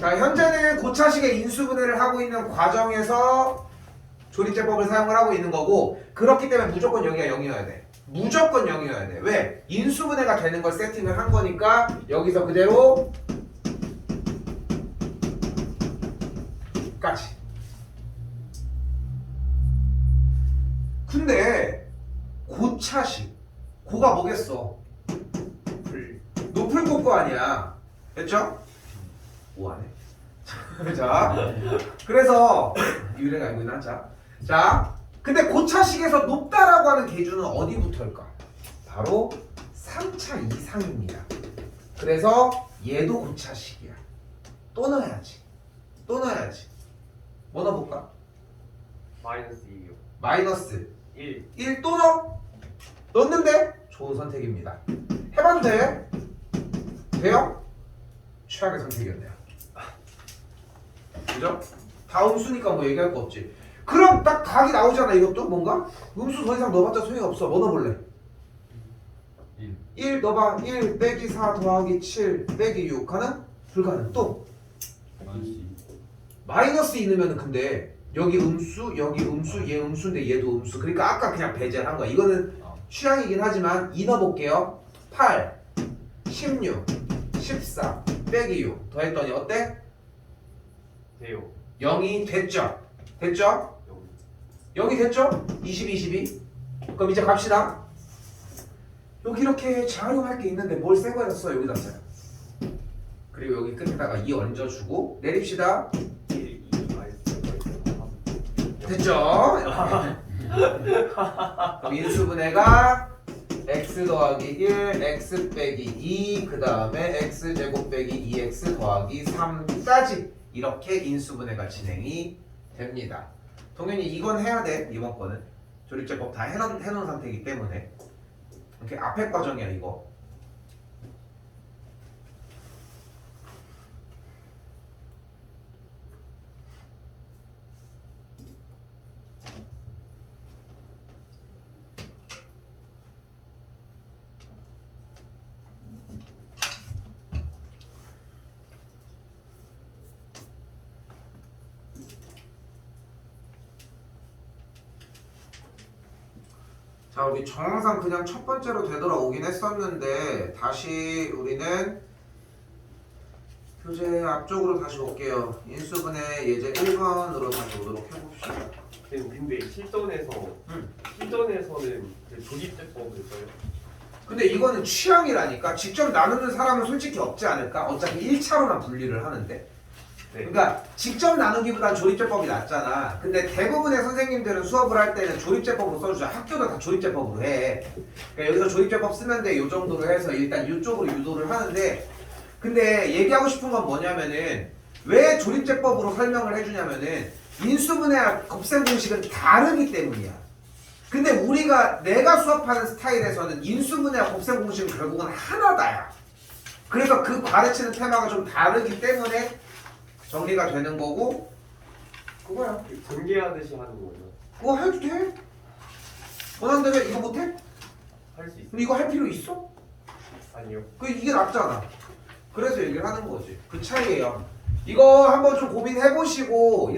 자 현재는 고차식의 인수분해를 하고 있는 과정에서 조립제법을 사용을 하고 있는 거고 그렇기 때문에 무조건 여기가 0이어야 돼. 무조건 0이어야 돼. 왜? 인수분해가 되는 걸 세팅을 한 거니까 여기서 그대로 까지. 근데 고차식 고가 뭐겠어? 높을 고거 아니야. 됐죠? 뭐하네? 자 그래서 유래가 알고 있나? 자 근데 고차식에서 높다라고 하는 기준은 어디부터일까? 바로 3차 이상입니다. 그래서 얘도 고차식이야. 또 넣어야지. 뭐 넣어볼까? 마이너스 2요. 마이너스 1. 1 또 넣어? 넣었는데? 좋은 선택입니다. 해봐도 돼? 돼요? 최악의 선택이었네요. 그죠? 다음 수니까 뭐 얘기할 거 없지. 그럼 딱 각이 나오잖아. 이것도 뭔가? 음수 더 이상 넣어봤자 소용이 없어. 뭐 넣어볼래? 1 넣어봐. 1 빼기 4 더하기 7 빼기 6 가능? 불가능. 또 마이너스 2 넣으면 근데 여기 음수, 여기 음수, 얘 음수인데 얘도 음수. 그러니까 아까 그냥 배제를 한 거야. 이거는 취향이긴 하지만 2 넣어볼게요. 8, 16, 14 빼기 6 더했더니 어때? 돼요. 0이 됐죠? 됐죠? 0이 됐죠? 20, 22. 그럼 이제 갑시다. 여기 이렇게 재활용할 게 있는데 뭘 새 거에다 써? 여기다 써요. 그리고 여기 끝에다가 2 얹어주고 내립시다. 됐죠? 그럼 인수분해가 x 더하기 1, x 빼기 2, 그 다음에 x제곱 빼기 2x 더하기 3까지 이렇게 인수분해가 진행이 됩니다. 동현이 이건 해야 돼. 이번 거는 조립제법 다 해놓은 상태이기 때문에 이렇게 앞에 과정이야 이거. 자, 우리 정항상 그냥 첫 번째로 되돌아오긴 했었는데 다시 우리는 교재 앞쪽으로 다시 올게요. 인수분해 예제 1번으로 다시 오도록 해봅시다. 근데 실전에서는 그 조립제법을 써요. 근데 이거는 취향이라니까. 직접 나누는 사람은 솔직히 없지 않을까? 어차피 1차로만 분리를 하는데. 네. 그러니까 직접 나누기보단 조립제법이 낫잖아. 근데 대부분의 선생님들은 수업을 할 때는 조립제법으로 써주죠. 학교도 다 조립제법으로 해. 그러니까 여기서 조립제법 쓰면 돼. 요 정도로 해서 일단 이쪽으로 유도를 하는데, 근데 얘기하고 싶은 건 뭐냐면은 왜 조립제법으로 설명을 해주냐면은 인수분해와 곱셈 공식은 다르기 때문이야. 근데 내가 수업하는 스타일에서는 인수분해와 곱셈 공식은 결국은 하나다야. 그래서 그 가르치는 테마가 좀 다르기 때문에 정리가 되는 거고, 그거야. 전개하듯이 하는 거죠. 그거 해도 돼? 원한다면 이거 못해? 할 수 있어요. 근데 이거 할 필요 있어? 아니요. 이게 낫잖아. 그래서 얘기를 하는 거지. 그 차이예요. 이거 한번 좀 고민해보시고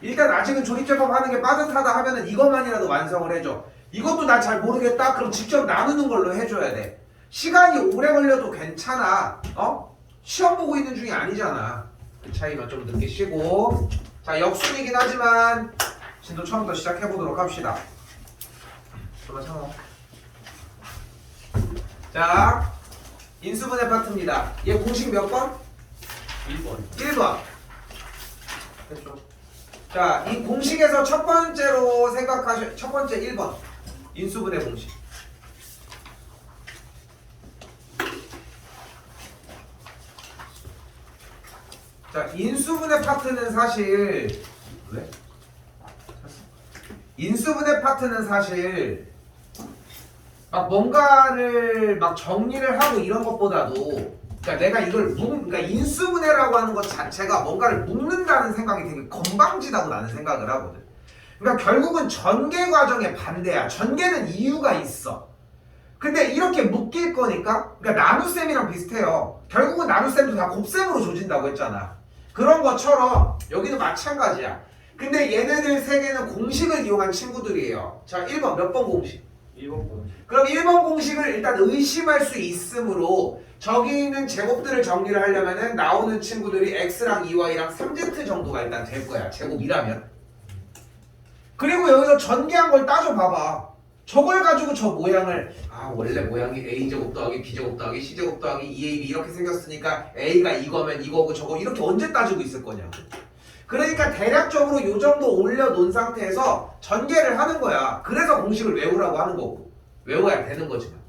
일단 아직은 조립제법 하는 게 빠듯하다 하면은 이것만이라도 완성을 해줘. 이것도 난 잘 모르겠다? 그럼 직접 나누는 걸로 해줘야 돼. 시간이 오래 걸려도 괜찮아. 시험 보고 있는 중이 아니잖아. 그 차이만 좀 느끼시고. 자, 역순이긴 하지만 진도 처음부터 시작해보도록 합시다. 잠깐만 참아. 자, 인수분해 파트입니다. 얘 공식 몇 번? 1번. 1번. 됐죠? 자, 이 공식에서 첫 번째 1번. 인수분해 공식. 자, 인수분해 파트는 사실 막 뭔가를 막 정리를 하고 이런 것보다도, 그러니까 내가 이걸 그러니까 인수분해라고 하는 것 자체가 뭔가를 묶는다는 생각이 되게 건방지다고 나는 생각을 하거든. 그러니까 결국은 전개 과정의 반대야. 전개는 이유가 있어. 근데 이렇게 묶일 거니까, 그러니까 나눗셈이랑 비슷해요. 결국은 나눗셈도 다 곱셈으로 조진다고 했잖아. 그런 것처럼 여기도 마찬가지야. 근데 얘네들 세 개는 공식을 이용한 친구들이에요. 자, 1번 몇 번 공식? 1번 공식. 그럼 1번 공식을 일단 의심할 수 있으므로 저기 있는 제곱들을 정리를 하려면은 나오는 친구들이 x랑 2y랑 3z 정도가 일단 될 거야. 제곱이라면. 그리고 여기서 전개한 걸 따져봐봐. 저걸 가지고 저 모양을 원래 모양이 a제곱 더하기 b제곱 더하기 c제곱 더하기 2ab 이렇게 생겼으니까 a가 이거면 이거고 저거 이렇게 언제 따지고 있을 거냐고. 그러니까 대략적으로 이 정도 올려놓은 상태에서 전개를 하는 거야. 그래서 공식을 외우라고 하는 거고. 외워야 되는 거지만.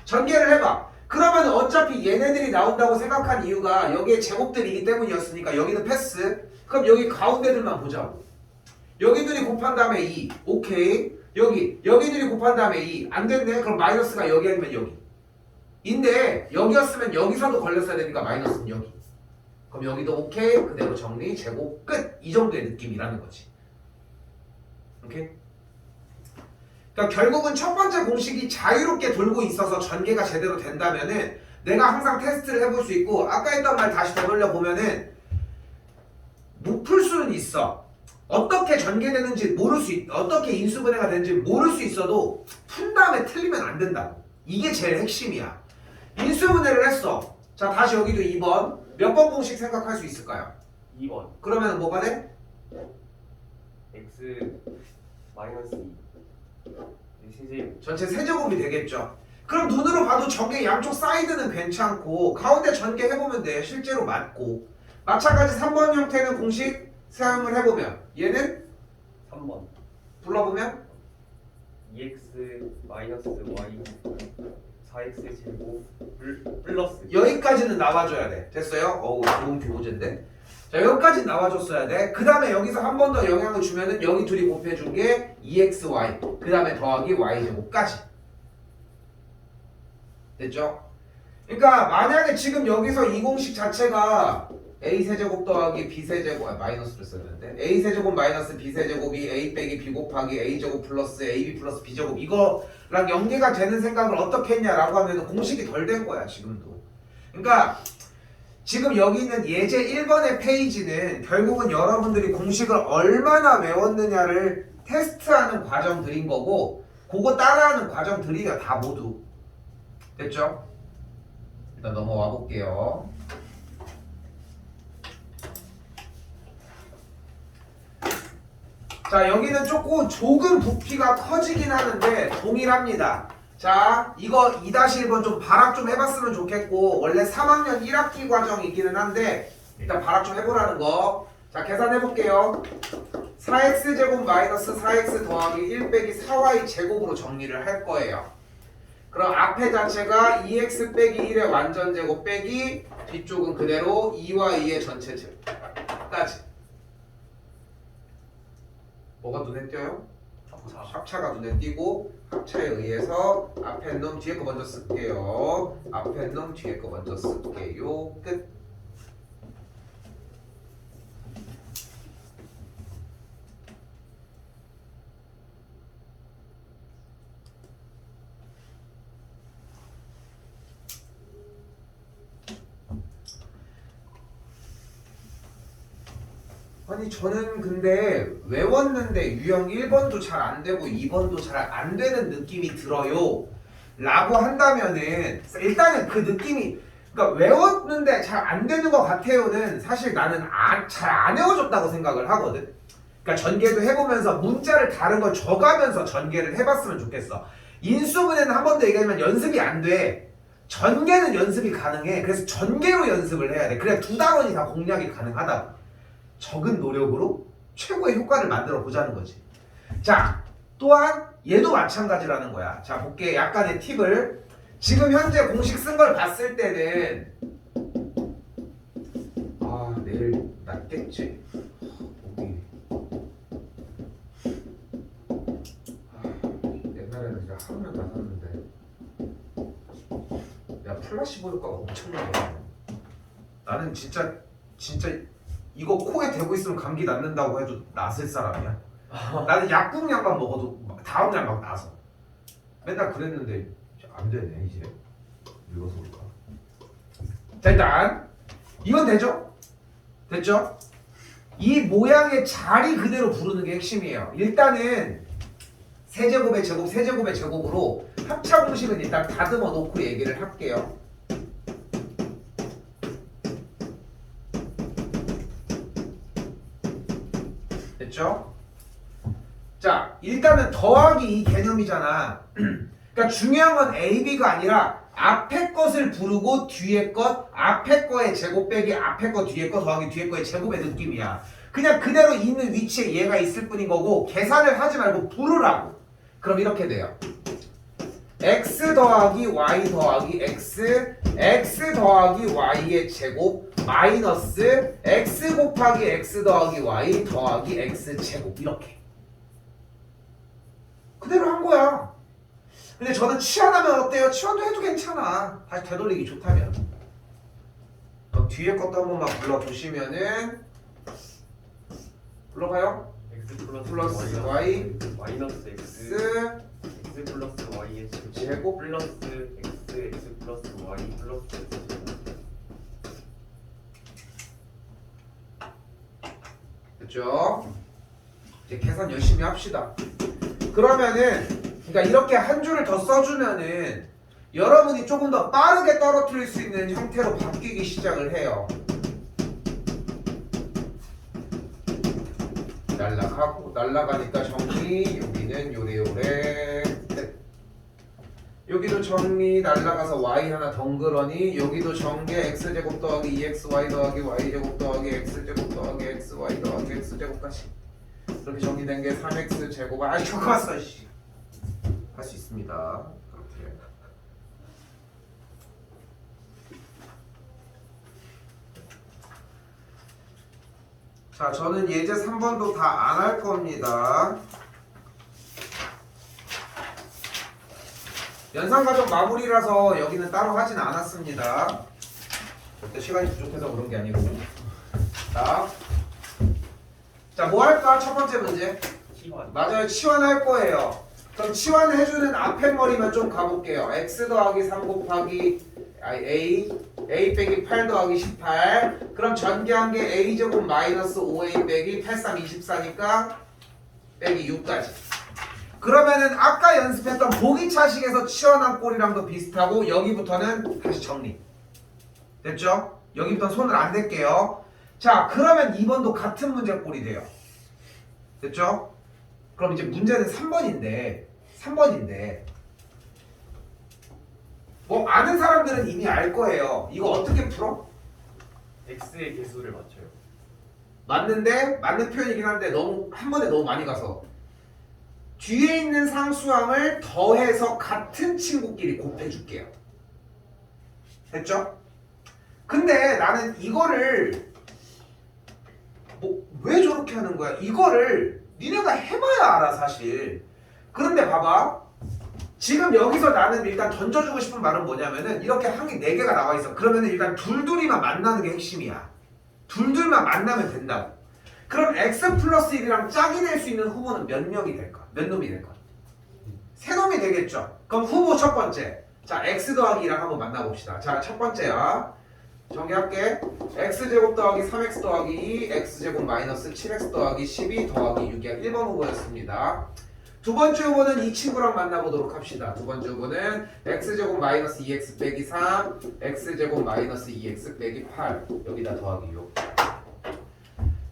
전개를 해봐. 그러면 어차피 얘네들이 나온다고 생각한 이유가 여기에 제곱들이기 때문이었으니까 여기는 패스. 그럼 여기 가운데들만 보자고. 여기들이 곱한 다음에 2. 오케이. 여기들이 곱한 다음에 2. 안 됐네. 그럼 마이너스가 여기 아니면 여기. 인데 여기였으면 여기서도 걸렸어야 되니까 마이너스는 여기. 그럼 여기도 오케이. 그대로 정리, 제곱, 끝. 이 정도의 느낌이라는 거지. 오케이? 그러니까 결국은 첫 번째 공식이 자유롭게 돌고 있어서 전개가 제대로 된다면은 내가 항상 테스트를 해볼 수 있고, 아까 했던 말 다시 되돌려 보면은 못 풀 수는 있어. 어떻게 전개되는지 어떻게 인수분해가 되는지 모를 수 있어도 푼 다음에 틀리면 안 된다고. 이게 제일 핵심이야. 인수분해를 했어. 자, 다시 여기도 2번. 몇 번 공식 생각할 수 있을까요? 2번 그러면 뭐가 돼? x 마이너스 2 세제곱 전체 세제곱이 되겠죠. 그럼 눈으로 봐도 전개 양쪽 사이드는 괜찮고 가운데 전개 해보면 돼. 실제로 맞고. 마찬가지 3번 형태는 공식 사용을 해보면 얘는 3번 불러보면 2x 마이너스 y 4x 제곱 플러스 여기까지는 나와줘야 돼. 됐어요? 어우, 좋은 교재인데. 자, 여기까지 나와줬어야 돼. 그 다음에 여기서 한 번 더 영향을 주면은 여기 둘이 곱해준 게 2xy. 그 다음에 더하기 y제곱까지. 됐죠? 그러니까 만약에 지금 여기서 이 공식 자체가 a세제곱 더하기 b세제곱 마이너스를 썼는데 a세제곱 마이너스 b세제곱이 a 빼기 b 곱하기 a제곱 플러스 ab 플러스 b제곱 이거랑 연계가 되는 생각을 어떻게 했냐라고 하면 공식이 덜 된 거야 지금도. 그러니까 지금 여기 있는 예제 1번의 페이지는 결국은 여러분들이 공식을 얼마나 외웠느냐를 테스트하는 과정들인 거고 그거 따라하는 과정들이야 다 모두. 됐죠? 일단 넘어와 볼게요. 자, 여기는 조금 부피가 커지긴 하는데 동일합니다. 자, 이거 2-1번 좀 발악 좀 해봤으면 좋겠고 원래 3학년 1학기 과정이기는 한데 일단 발악 좀 해보라는 거. 자, 계산해볼게요. 4x제곱 마이너스 4x 더하기 1 빼기 4y 제곱으로 정리를 할 거예요. 그럼 앞에 자체가 2x 빼기 1의 완전 제곱 빼기 뒤쪽은 그대로 2와 2의 전체 제곱까지. 뭐가 눈에 띄어요? 합차가 눈에 띄고 합차에 의해서 앞에 놈 뒤에 거 먼저 쓸게요. 앞에 놈 뒤에 거 먼저 쓸게요. 끝. 아니 저는 근데 외웠는데 유형 1번도 잘 안 되고 2번도 잘 안 되는 느낌이 들어요 라고 한다면은 일단은 그 느낌이 그러니까 외웠는데 잘 안 되는 것 같아요는 사실 나는 잘 안 외워줬다고 생각을 하거든. 그러니까 전개도 해보면서 문자를 다른 걸 줘가면서 전개를 해봤으면 좋겠어. 인수분해는 한 번 더 얘기하지만 연습이 안 돼. 전개는 연습이 가능해. 그래서 전개로 연습을 해야 돼. 그래야 두 단원이 다 공략이 가능하다고. 적은 노력으로 최고의 효과를 만들어 보자는 거지. 자, 또한 얘도 마찬가지라는 거야. 자, 볼게. 약간의 팁을. 지금 현재 공식 쓴 걸 봤을 때는 내일 낫겠지. 목이 옛날에는 진짜 하루면 나섰는데 야 플라시보 효과가 엄청나게. 나는 진짜 이거 코에 대고 있으면 감기 낫는다고 해도 낫을 사람이야. 나는 약국약만 먹어도 다음날 막 나서. 맨날 그랬는데 안 되네 이제. 늙어서 그럴까. 자, 일단 이건 되죠? 됐죠? 이 모양의 자리 그대로 부르는 게 핵심이에요. 일단은 세제곱의 제곱, 세제곱의 제곱으로 합차 공식은 일단 다듬어 놓고 얘기를 할게요. 됐죠? 자, 일단은 더하기 이 개념이잖아. 그러니까 중요한 건 A, B가 아니라 앞에 것을 부르고 뒤에 것, 앞에 거의 제곱 빼기 앞에 거 뒤에 거 더하기 뒤에 거의 제곱의 느낌이야. 그냥 그대로 있는 위치에 얘가 있을 뿐인 거고 계산을 하지 말고 부르라고. 그럼 이렇게 돼요. x 더하기 y 더하기 x 더하기 y의 제곱 마이너스 x 곱하기 x 더하기 y 더하기 x 제곱 이렇게 그대로 한 거야. 근데 저는 치환하면 어때요? 치환도 해도 괜찮아. 다시 되돌리기 좋다면. 그럼 뒤에 것도 한 번만 불러보시면은 불러봐요. x 플러스 y 마이너스 x x 플러스 y의 제곱 플러스 x 플러스 y 플러스 x 제곱 됐죠? 이제 계산 열심히 합시다. 그러면은 그러니까 이렇게 한 줄을 더 써주면은 여러분이 조금 더 빠르게 떨어뜨릴 수 있는 형태로 바뀌기 시작을 해요. 날라가고 날라가니까 정리. 여기는 요래요래. 네. 여기도 정리. 날라가서 y 하나 덩그러니. 여기도 정계 x제곱 더하기 2xy 더하기 y제곱 더하기 x제곱 더하기 xy 더하기 x제곱까지. 그렇게 정리된 게 3x제곱. 아이 저거 왔어 씨. 할 수 있습니다. 그렇게. 자, 저는 예제 3번도 다 안 할 겁니다. 연산과정 마무리라서 여기는 따로 하진 않았습니다. 절대 시간이 부족해서 그런 게 아니고. 자, 뭐 할까? 첫 번째 문제. 키만. 맞아요. 치환할 거예요. 그럼 치환해주는 앞에 머리만 좀 가볼게요. x 더하기 3 곱하기 a 빼기 8 더하기 18. 그럼 전개한 게 a제곱 마이너스 5a 빼기 83 24니까 빼기 6까지. 그러면은 아까 연습했던 보기차식에서 치환한 꼴이랑도 비슷하고 여기부터는 다시 정리. 됐죠? 여기부터 손을 안 댈게요. 자, 그러면 2번도 같은 문제 꼴이 돼요. 됐죠? 그럼 이제 문제는 3번인데 뭐 아는 사람들은 이미 알 거예요. 이거 어떻게 풀어? x의 개수를 맞춰요. 맞는데 맞는 표현이긴 한데 너무 한 번에 너무 많이 가서 뒤에 있는 상수항을 더해서 같은 친구끼리 곱해줄게요. 됐죠? 근데 나는 이거를 뭐 왜 저렇게 하는 거야? 이거를 니네가 해봐야 알아 사실. 그런데 봐봐. 지금 여기서 나는 일단 던져주고 싶은 말은 뭐냐면은 이렇게 항이 4개가 나와 있어. 그러면은 일단 둘둘이만 만나는 게 핵심이야. 둘둘만 만나면 된다고. 그럼 x 플러스 1이랑 짝이 될 수 있는 후보는 몇 명이 될까? 몇 놈이 될까? 3놈이 되겠죠. 그럼 후보 첫 번째. 자, x 더하기 2랑 한번 만나봅시다. 자, 첫 번째야. 정리할게. x제곱 더하기 3x 더하기 2 x제곱 마이너스 7x 더하기 12 더하기 6이 1번 후보였습니다. 두 번째 후보는 이 친구랑 만나보도록 합시다. 두 번째 후보는 x제곱 마이너스 2x 빼기 3 x제곱 마이너스 2x 빼기 8 여기다 더하기 6.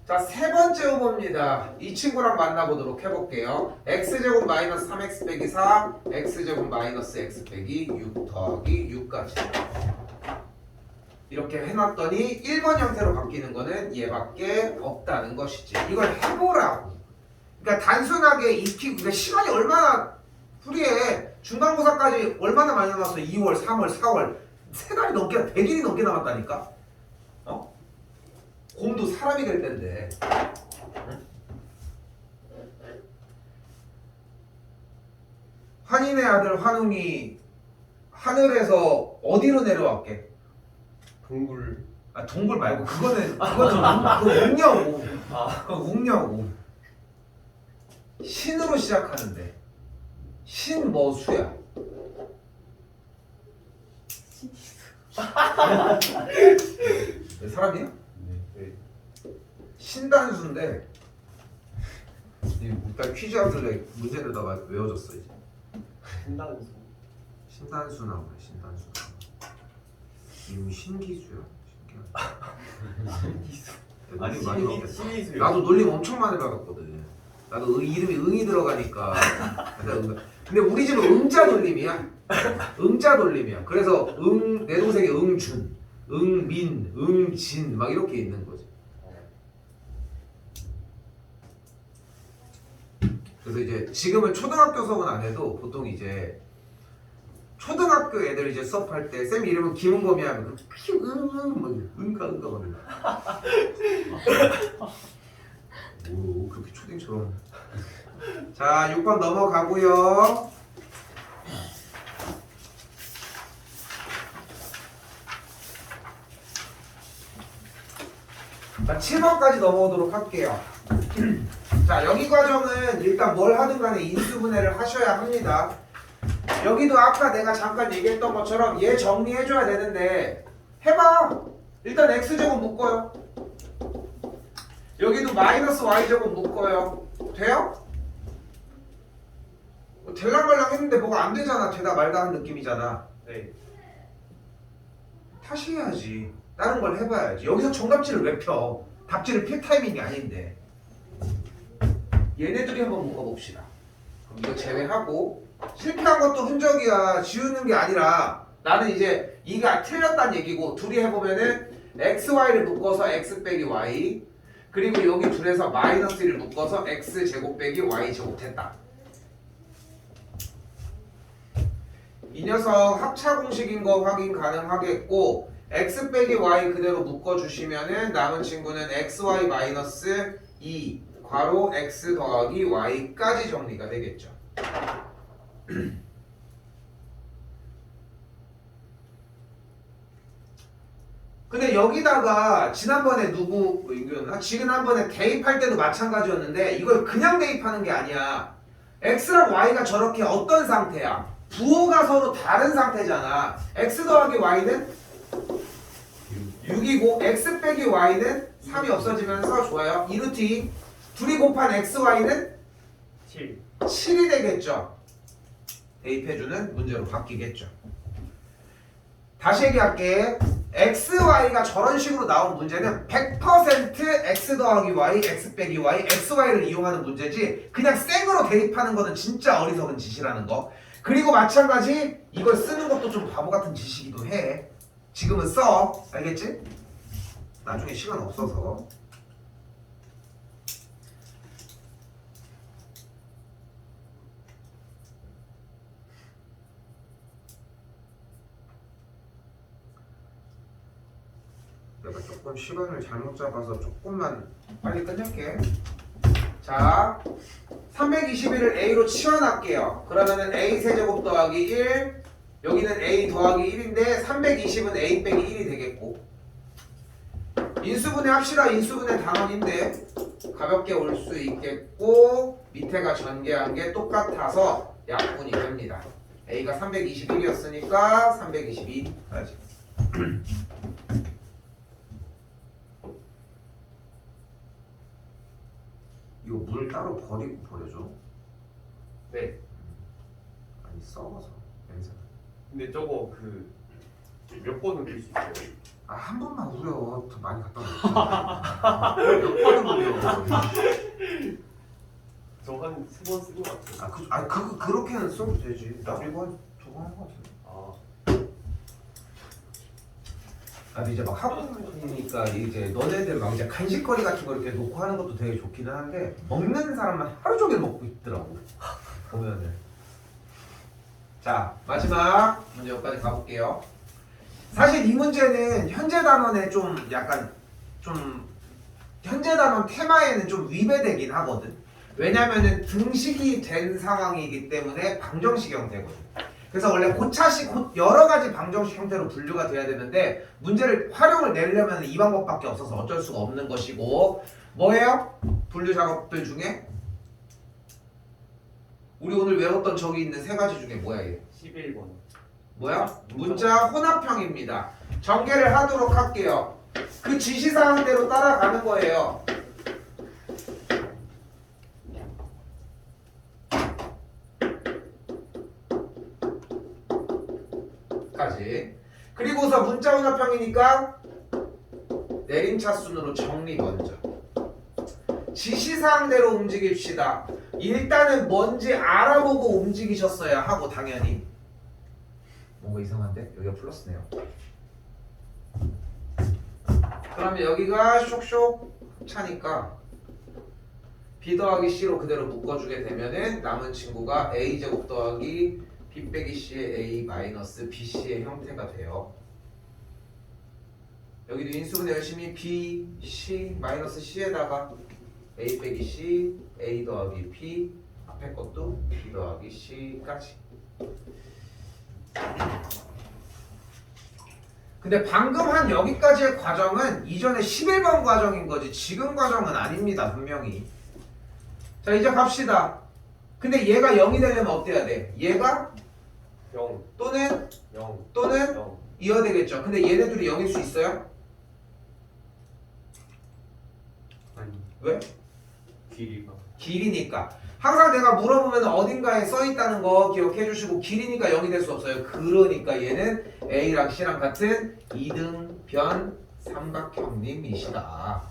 자, 세 번째 후보입니다. 이 친구랑 만나보도록 해볼게요. x제곱 마이너스 3x 빼기 4 x제곱 마이너스 x 빼기 6 더하기 6까지. 이렇게 해놨더니 1번 형태로 바뀌는 거는 얘밖에 없다는 것이지. 이걸 해보라고. 그러니까 단순하게 익히고, 그러니까 시간이 얼마나 후리해. 중간고사까지 얼마나 많이 남았어. 2월, 3월, 4월 3달이 넘게, 100일이 넘게 남았다니까. 어? 곰도 사람이 될 텐데. 응? 환인의 아들 환웅이 하늘에서 어디로 내려왔게? 동굴. 아, 동굴 말고 그거는 그거 웅녀고. 그거 웅녀고. 신으로 시작하는데 신 뭐 수야? 사람이야? 네. 신단수인데 일단 퀴즈 하길래 문제에다가 외워졌어 이제. 신단수. 신단수 나오네. 신단수. 이름이 신기수야. 신기수. 많이 많이 신기수. 나도 놀림 엄청 많이 받았거든. 나도 이름이 응이 들어가니까. 근데 우리 집은 응자 돌림이야. 응자 돌림이야. 그래서 내 동생이 응준, 응민, 응진 막 이렇게 있는 거지. 그래서 이제 지금은 초등학교 수업은 안 해도 보통 이제 초등학교 애들 이제 수업할 때 쌤 이름은 김은범이 하면 응가 거든요. 오, 그렇게 초딩처럼. 자, 6번 넘어가고요. 자, 7번까지 넘어오도록 할게요. 자, 여기 과정은 일단 뭘 하든 간에 인수분해를 하셔야 합니다. 여기도 아까 내가 잠깐 얘기했던 것처럼 얘 정리해줘야 되는데 해봐. 일단 x제곱 묶어요. 여기도 마이너스 y제곱 묶어요. 돼요? 될랑말랑 했는데 뭐가 안 되잖아. 되다 말다 하는 느낌이잖아. 네. 다시 해야지. 다른 걸 해봐야지. 여기서 정답지를 왜 펴? 답지를 필 타이밍이 아닌데. 얘네들이 한번 묶어봅시다. 그럼 이거 제외하고 실패한 것도 흔적이야. 지우는 게 아니라 나는 이제 이가 틀렸다는 얘기고 둘이 해보면은 xy를 묶어서 x 빼기 y 그리고 여기 둘에서 마이너스 1을 묶어서 x 제곱 빼기 y 제곱 됐다. 이 녀석 합차 공식인 거 확인 가능하겠고 x 빼기 y 그대로 묶어주시면은 남은 친구는 xy 마이너스 2 괄호 x 더하기 y까지 정리가 되겠죠. 근데 여기다가 지난번에 누구 인규였나? 지난번에 대입할 때도 마찬가지였는데 이걸 그냥 대입하는 게 아니야. x랑 y가 저렇게 어떤 상태야? 부호가 서로 다른 상태잖아. x 더하기 y는 6이고 x 빼기 y는 3이 없어지면서 좋아요. 2루트 2 둘이 곱한 x, y는 7. 7이 되겠죠. 대입해주는 문제로 바뀌겠죠. 다시 얘기할게. x, y가 저런 식으로 나온 문제는 100% x 더하기 y, x 빼기 y, x, y를 이용하는 문제지 그냥 생으로 대입하는 거는 진짜 어리석은 짓이라는 거. 그리고 마찬가지 이걸 쓰는 것도 좀 바보 같은 짓이기도 해. 지금은 써. 알겠지? 나중에 시간 없어서. 내가 조금 시간을 잘못 잡아서 조금만 빨리 끝낼게. 자, 321을 a로 치워놨게요. 그러면은 a 세제곱 더하기 1 여기는 a 더하기 1인데 320은 a 빼기 1이 되겠고 인수분해 합시다. 인수분해 단원인데 가볍게 올 수 있겠고 밑에가 전개한 게 똑같아서 약분이 됩니다. a가 321이었으니까 322까지. 이거 물 따로 버리고 버려줘. 네. 아니 썩어서 냄새나. 근데 저거 그 몇 번은 낄 수 있어요? 아 한 번만 우려. 더 많이 갖다 놓자. 몇 번을 우려. 저 한 3번 쓴 것 같아요. 그렇게는 써도 되지. 나도 이거 한 두 번 한 것 같은데. 근데 이제 막 학원이니까 이제 너네들 막 이제 간식거리 같은 거 이렇게 놓고 하는 것도 되게 좋기는 한데 먹는 사람만 하루 종일 먹고 있더라고. 보면은. 자 마지막 문제 여기까지 가볼게요. 사실 이 문제는 현재 단원에 좀 약간 좀 현재 단원 테마에는 좀 위배되긴 하거든. 왜냐면은 등식이 된 상황이기 때문에 방정식 형태거든. 그래서 원래 고차식 여러 가지 방정식 형태로 분류가 돼야 되는데 문제를 활용을 내려면 이 방법밖에 없어서 어쩔 수가 없는 것이고 뭐예요? 분류 작업들 중에 우리 오늘 외웠던 저기 있는 세 가지 중에 뭐야 얘? 11번. 뭐야? 문자 혼합형입니다. 전개를 하도록 할게요. 그 지시사항대로 따라가는 거예요. 까지. 그리고서 문자 혼합형이니까 내림차순으로 정리 먼저. 지시사항대로 움직입시다. 일단은 뭔지 알아보고 움직이셨어야 하고 당연히. 뭔가 이상한데? 여기가 플러스네요. 그러면 여기가 쇽쇽 차니까 b 더하기 c로 그대로 묶어주게 되면은 남은 친구가 a제곱 더하기 b 빼기 c의 a 마이너스 bc의 형태가 돼요. 여기도 인수분해 열심히 b, c, 마이너스 c에다가 a 빼기 c, a 더하기 b 앞에 것도 b 더하기 c까지. 근데 방금 한 여기까지의 과정은 이전에 11번 과정인 거지 지금 과정은 아닙니다. 분명히. 자 이제 갑시다. 근데 얘가 0이 되려면 어때야 돼? 얘가 0, 또는 0, 또는 0. 2가 되겠죠. 근데 얘네들이 0일 수 있어요? 아니. 왜? 길이가. 길이니까. 항상 내가 물어보면 어딘가에 써 있다는 거 기억해 주시고 길이니까 0이 될 수 없어요. 그러니까 얘는 A랑 C랑 같은 이등변 삼각형님이시다.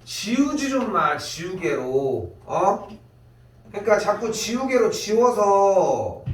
지우지 좀 마, 지우개로. 그러니까 자꾸 지우개로 지워서